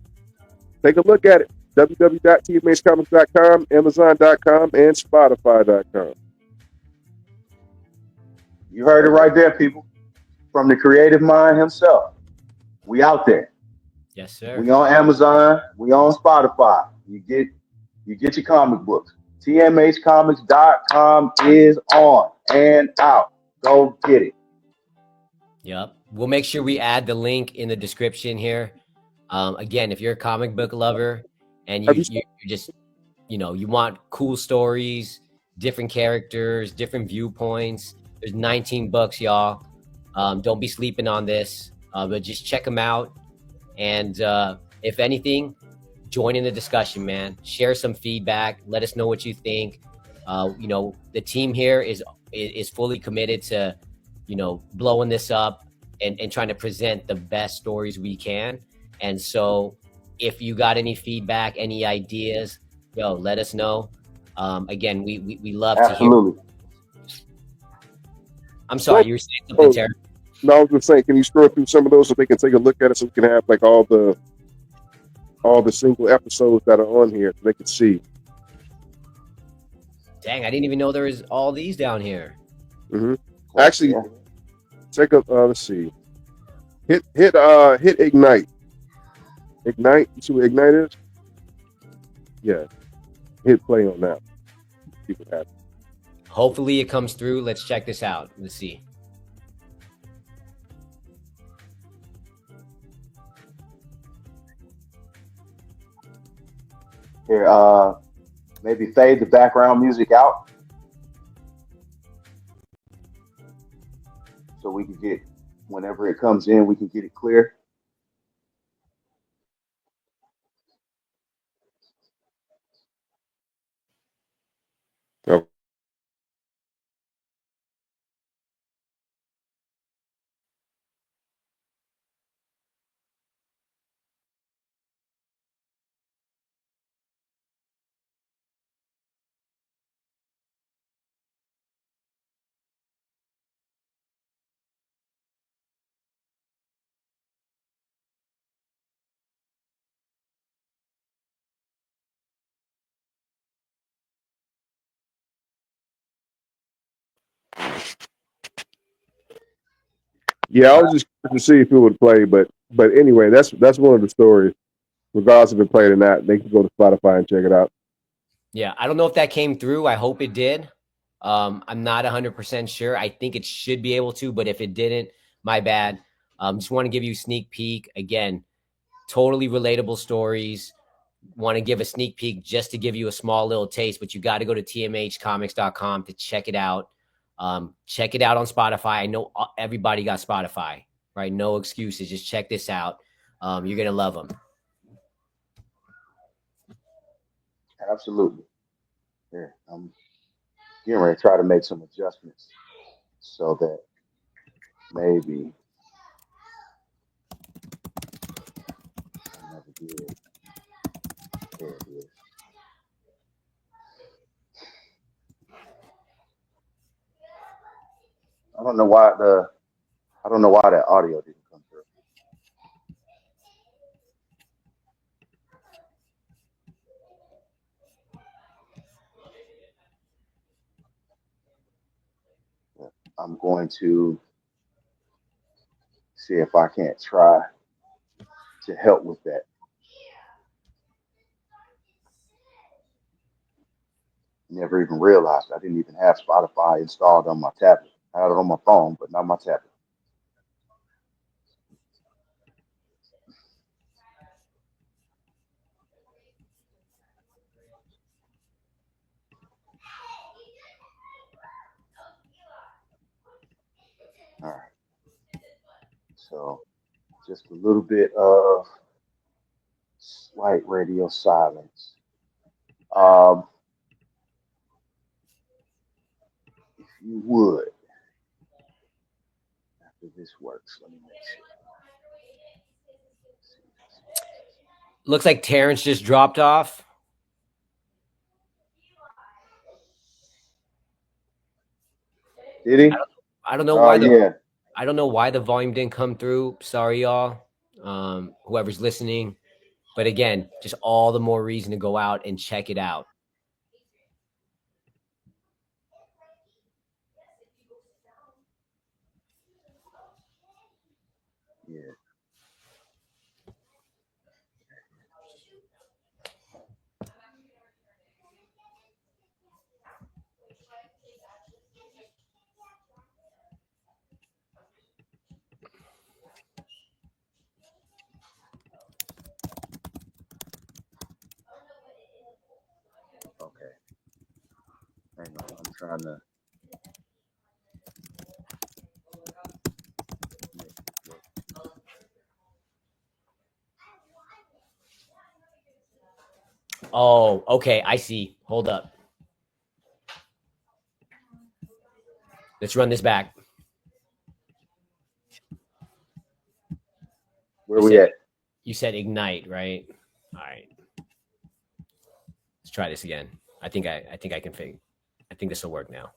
[SPEAKER 3] take a look at it. www.tmhcomics.com, Amazon.com, and Spotify.com.
[SPEAKER 1] You heard it right there, people. From the creative mind himself. We out there.
[SPEAKER 2] Yes, sir.
[SPEAKER 1] We on Amazon. We on Spotify. You get your comic books. TMHCOMICS.com is on and out. Go get it.
[SPEAKER 2] Yep. We'll make sure we add the link in the description here. Again, if you're a comic book lover and you just, you want cool stories, different characters, different viewpoints, there's 19 books, y'all. Don't be sleeping on this, but just check them out. And if anything, join in the discussion, man. Share some feedback. Let us know what you think. The team here is fully committed to, blowing this up and trying to present the best stories we can. And so if you got any feedback, any ideas, let us know. Again, we love
[SPEAKER 1] Absolutely.
[SPEAKER 2] to hear. I'm sorry, you were saying something, Terry?
[SPEAKER 3] No, I was just saying, can you scroll through some of those so they can take a look at it, so we can have like all the single episodes that are on here so they can see.
[SPEAKER 2] Dang, I didn't even know there was all these down here.
[SPEAKER 3] Mm-hmm. Actually, check up. Let's see. Hit Ignite. Ignite. You see what Ignite is? Yeah. Hit play on that. See what happens.
[SPEAKER 2] Hopefully it comes through. Let's check this out. Let's see.
[SPEAKER 1] Here, maybe fade the background music out so we can get, whenever it comes in, we can get it clear.
[SPEAKER 3] Oh. Yeah, I was just to see if it would play, but anyway, that's one of the stories. Regardless if it played or not, they can go to Spotify and check it out.
[SPEAKER 2] Yeah, I don't know if that came through. I hope it did. I'm not 100% sure. I think it should be able to, but if it didn't, my bad. Just want to give you a sneak peek. Again, totally relatable stories, want to give a sneak peek just to give you a small little taste, but you got to go to tmhcomics.com to check it out. Check it out on Spotify. I know everybody got Spotify, right? No excuses. Just check this out. You're going to love them.
[SPEAKER 1] Absolutely. Here, I'm getting ready to try to make some adjustments so that maybe I never did. There it is. I don't know why that audio didn't come through. I'm going to see if I can't try to help with that. Never even realized I didn't even have Spotify installed on my tablet. I had it on my phone, but not my tablet. All right. So just a little bit of slight radio silence. If you would, after this works, let me make sure.
[SPEAKER 2] Looks like Terrence just dropped off.
[SPEAKER 1] Did he?
[SPEAKER 2] I don't know why
[SPEAKER 1] yeah.
[SPEAKER 2] I don't know why the volume didn't come through. Sorry, y'all. Whoever's listening. But again, just all the more reason to go out and check it out.
[SPEAKER 1] Yeah. Okay. Hang on. I'm trying to.
[SPEAKER 2] Oh, okay. I see. Hold up. Let's run this back.
[SPEAKER 1] Where we at?
[SPEAKER 2] You said ignite, right? All right. Let's try this again. I think I can figure. I think this will work now.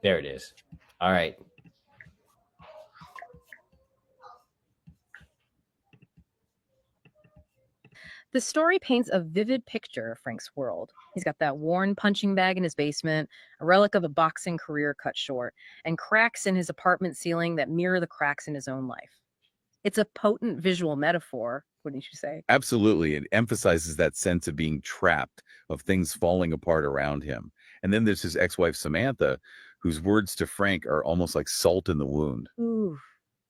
[SPEAKER 2] There it is. All right.
[SPEAKER 4] The story paints a vivid picture of Frank's world. He's got that worn punching bag in his basement, a relic of a boxing career cut short, and cracks in his apartment ceiling that mirror the cracks in his own life. It's a potent visual metaphor, wouldn't you say?
[SPEAKER 5] Absolutely. It emphasizes that sense of being trapped, of things falling apart around him. And then there's his ex-wife, Samantha, whose words to Frank are almost like salt in the wound.
[SPEAKER 4] Ooh.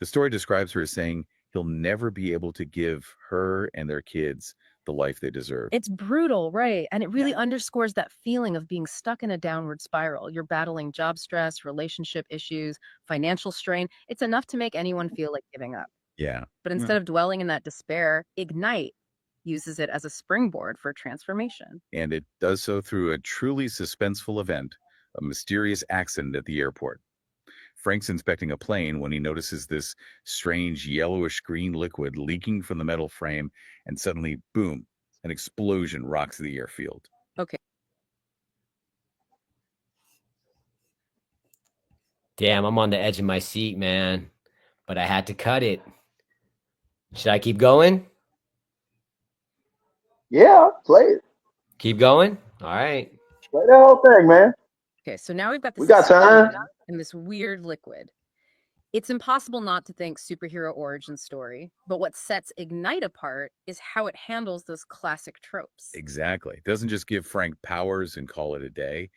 [SPEAKER 5] The story describes her as saying he'll never be able to give her and their kids the life they deserve.
[SPEAKER 4] It's brutal, right? And it really underscores that feeling of being stuck in a downward spiral. You're battling job stress, relationship issues, financial strain. It's enough to make anyone feel like giving up.
[SPEAKER 5] Yeah.
[SPEAKER 4] But instead of dwelling in that despair, Ignite uses it as a springboard for transformation.
[SPEAKER 5] And it does so through a truly suspenseful event, a mysterious accident at the airport. Frank's inspecting a plane when he notices this strange yellowish green liquid leaking from the metal frame, and suddenly, boom, an explosion rocks the airfield.
[SPEAKER 4] Okay.
[SPEAKER 2] Damn, I'm on the edge of my seat, man. But I had to cut it. Should I keep going?
[SPEAKER 1] Yeah, play it.
[SPEAKER 2] Keep going? All right.
[SPEAKER 1] Play the whole thing, man.
[SPEAKER 4] Okay, so now we've got this
[SPEAKER 1] We got time.
[SPEAKER 4] in this weird liquid. It's impossible not to think superhero origin story, but what sets Ignite apart is how it handles those classic tropes.
[SPEAKER 5] Exactly. It doesn't just give Frank powers and call it a day.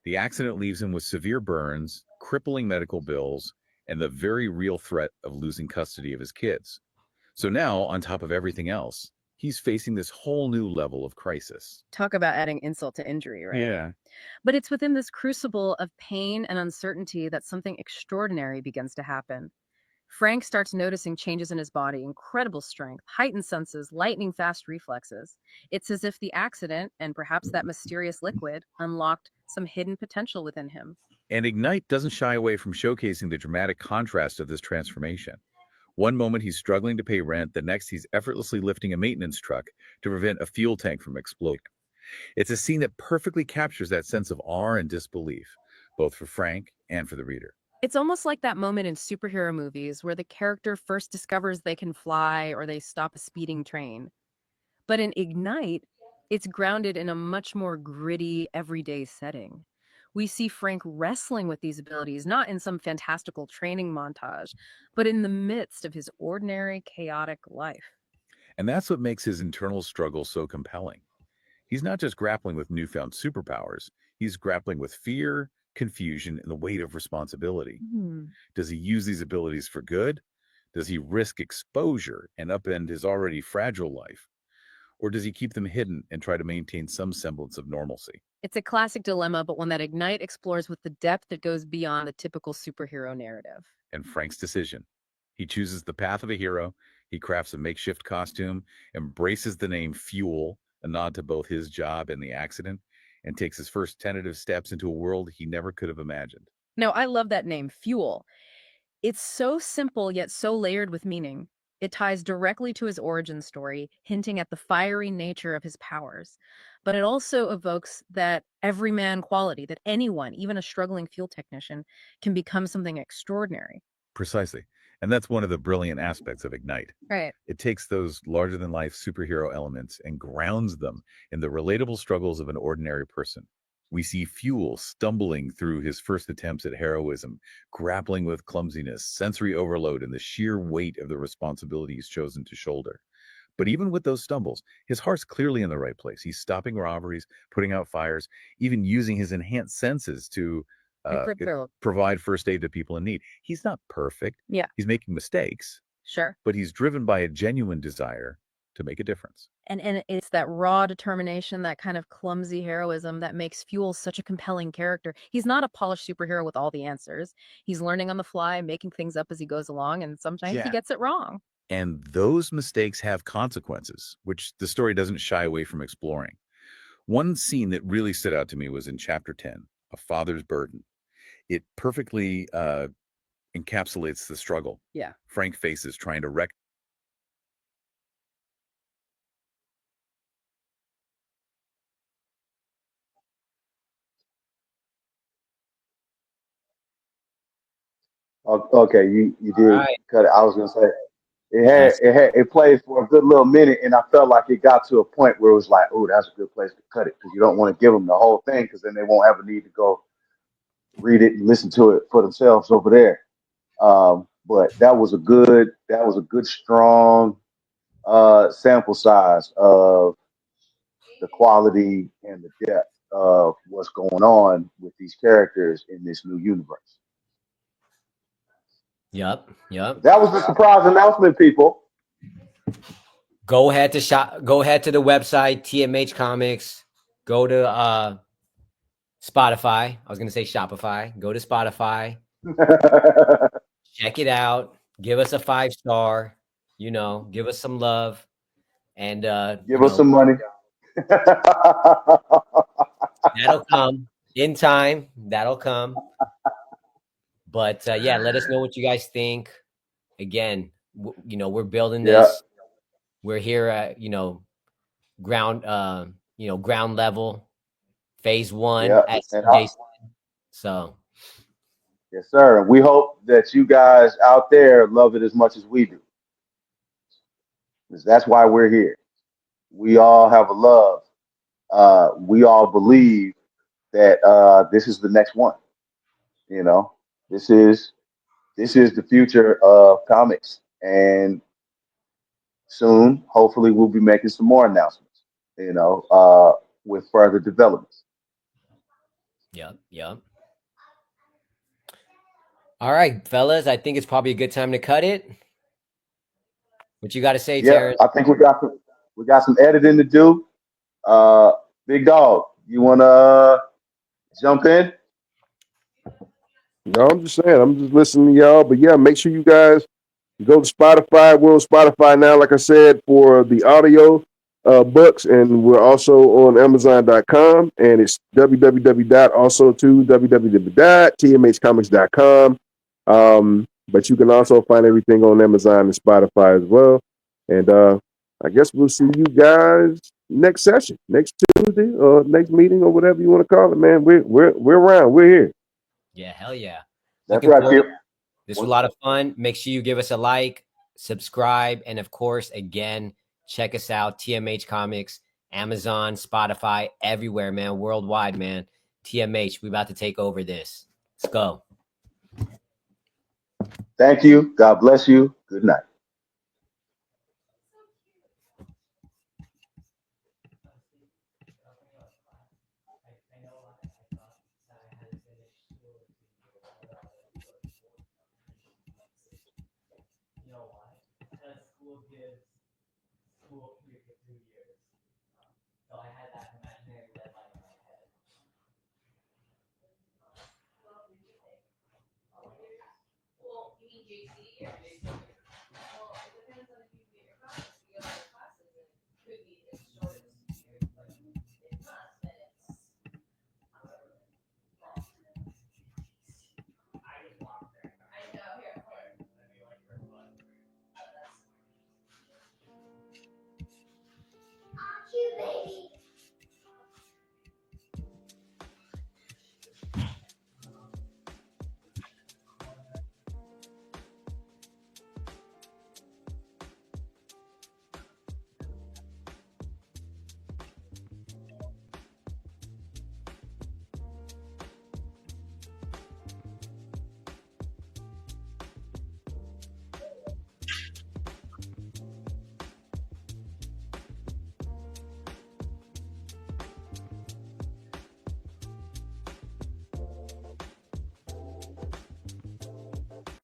[SPEAKER 5] The accident leaves him with severe burns, crippling medical bills, and the very real threat of losing custody of his kids. So now, on top of everything else, he's facing this whole new level of crisis.
[SPEAKER 4] Talk about adding insult to injury, right?
[SPEAKER 5] Yeah.
[SPEAKER 4] But it's within this crucible of pain and uncertainty that something extraordinary begins to happen. Frank starts noticing changes in his body, incredible strength, heightened senses, lightning fast reflexes. It's as if the accident, and perhaps that mysterious liquid, unlocked some hidden potential within him.
[SPEAKER 5] And Ignite doesn't shy away from showcasing the dramatic contrast of this transformation. One moment he's struggling to pay rent, the next he's effortlessly lifting a maintenance truck to prevent a fuel tank from exploding. It's a scene that perfectly captures that sense of awe and disbelief, both for Frank and for the reader.
[SPEAKER 4] It's almost like that moment in superhero movies where the character first discovers they can fly or they stop a speeding train. But in Ignite, it's grounded in a much more gritty, everyday setting. We see Frank wrestling with these abilities, not in some fantastical training montage, but in the midst of his ordinary, chaotic life.
[SPEAKER 5] And that's what makes his internal struggle so compelling. He's not just grappling with newfound superpowers, he's grappling with fear, confusion, and the weight of responsibility. Does he use these abilities for good? Does he risk exposure and upend his already fragile life? Or does he keep them hidden and try to maintain some semblance of normalcy?
[SPEAKER 4] It's a classic dilemma, but one that Ignite explores with the depth that goes beyond the typical superhero narrative.
[SPEAKER 5] And Frank's decision. He chooses the path of a hero, he crafts a makeshift costume, embraces the name Fuel, a nod to both his job and the accident, and takes his first tentative steps into a world he never could have imagined.
[SPEAKER 4] Now, I love that name, Fuel. It's so simple yet so layered with meaning. It ties directly to his origin story, hinting at the fiery nature of his powers. But it also evokes that everyman quality that anyone, even a struggling fuel technician, can become something extraordinary.
[SPEAKER 5] Precisely. And that's one of the brilliant aspects of Ignite.
[SPEAKER 4] Right.
[SPEAKER 5] It takes those larger-than-life superhero elements and grounds them in the relatable struggles of an ordinary person. We see Fuel stumbling through his first attempts at heroism, grappling with clumsiness, sensory overload, and the sheer weight of the responsibility he's chosen to shoulder. But even with those stumbles, his heart's clearly in the right place. He's stopping robberies, putting out fires, even using his enhanced senses to provide first aid to people in need. He's not perfect.
[SPEAKER 4] Yeah.
[SPEAKER 5] He's making mistakes,
[SPEAKER 4] Sure.
[SPEAKER 5] but he's driven by a genuine desire to make a difference.
[SPEAKER 4] And it's that raw determination, that kind of clumsy heroism that makes Fuel such a compelling character. He's not a polished superhero with all the answers. He's learning on the fly, making things up as he goes along, and sometimes he gets it wrong.
[SPEAKER 5] And those mistakes have consequences, which the story doesn't shy away from exploring. One scene that really stood out to me was in Chapter 10, A Father's Burden. It perfectly encapsulates the struggle Frank faces trying to
[SPEAKER 1] Okay, you did
[SPEAKER 2] Right.
[SPEAKER 1] cut it. I was gonna say it played for a good little minute, and I felt like it got to a point where it was like, oh, that's a good place to cut it because you don't want to give them the whole thing because then they won't have a need to go read it and listen to it for themselves over there. But that was a good strong sample size of the quality and the depth of what's going on with these characters in this new universe.
[SPEAKER 2] Yep.
[SPEAKER 1] That was the surprise announcement, people.
[SPEAKER 2] Go ahead to the website, TMHCOMICS. Go to Spotify. I was going to say Shopify. Go to Spotify. Check it out. Give us a 5-star. Give us some love. And
[SPEAKER 1] give us some money.
[SPEAKER 2] That'll come in time. That'll come. But let us know what you guys think. Again, we're building this. We're here at ground level, phase 1 at Jason. So
[SPEAKER 1] yes, sir. We hope that you guys out there love it as much as we do, because that's why we're here. We all have a love. We all believe that this is the next one. This is this is the future of comics, and soon, hopefully, we'll be making some more announcements. With further developments.
[SPEAKER 2] Yep, yep. All right, fellas, I think it's probably a good time to cut it. What you got to say,
[SPEAKER 1] Yep,
[SPEAKER 2] Terrence?
[SPEAKER 1] I think we got some editing to do. Uh, Big dog, you wanna jump in?
[SPEAKER 3] No, I'm just saying, I'm just listening to y'all. But yeah, make sure you guys go to Spotify. We're on Spotify now, like I said, for the audio books, and we're also on Amazon.com, and it's www.tmhcomics.com. But you can also find everything on Amazon and Spotify as well. And I guess we'll see you guys next session, next Tuesday, or next meeting, or whatever you want to call it, man. We're around. We're here.
[SPEAKER 2] Yeah, hell yeah.
[SPEAKER 1] That's
[SPEAKER 2] Looking
[SPEAKER 1] right,
[SPEAKER 2] forward.
[SPEAKER 1] Kip.
[SPEAKER 2] This was a lot of fun. Make sure you give us a like, subscribe, and of course, again, check us out. TMH Comics, Amazon, Spotify, everywhere, man. Worldwide, man. TMH, we about to take over this. Let's go.
[SPEAKER 1] Thank you. God bless you. Good night.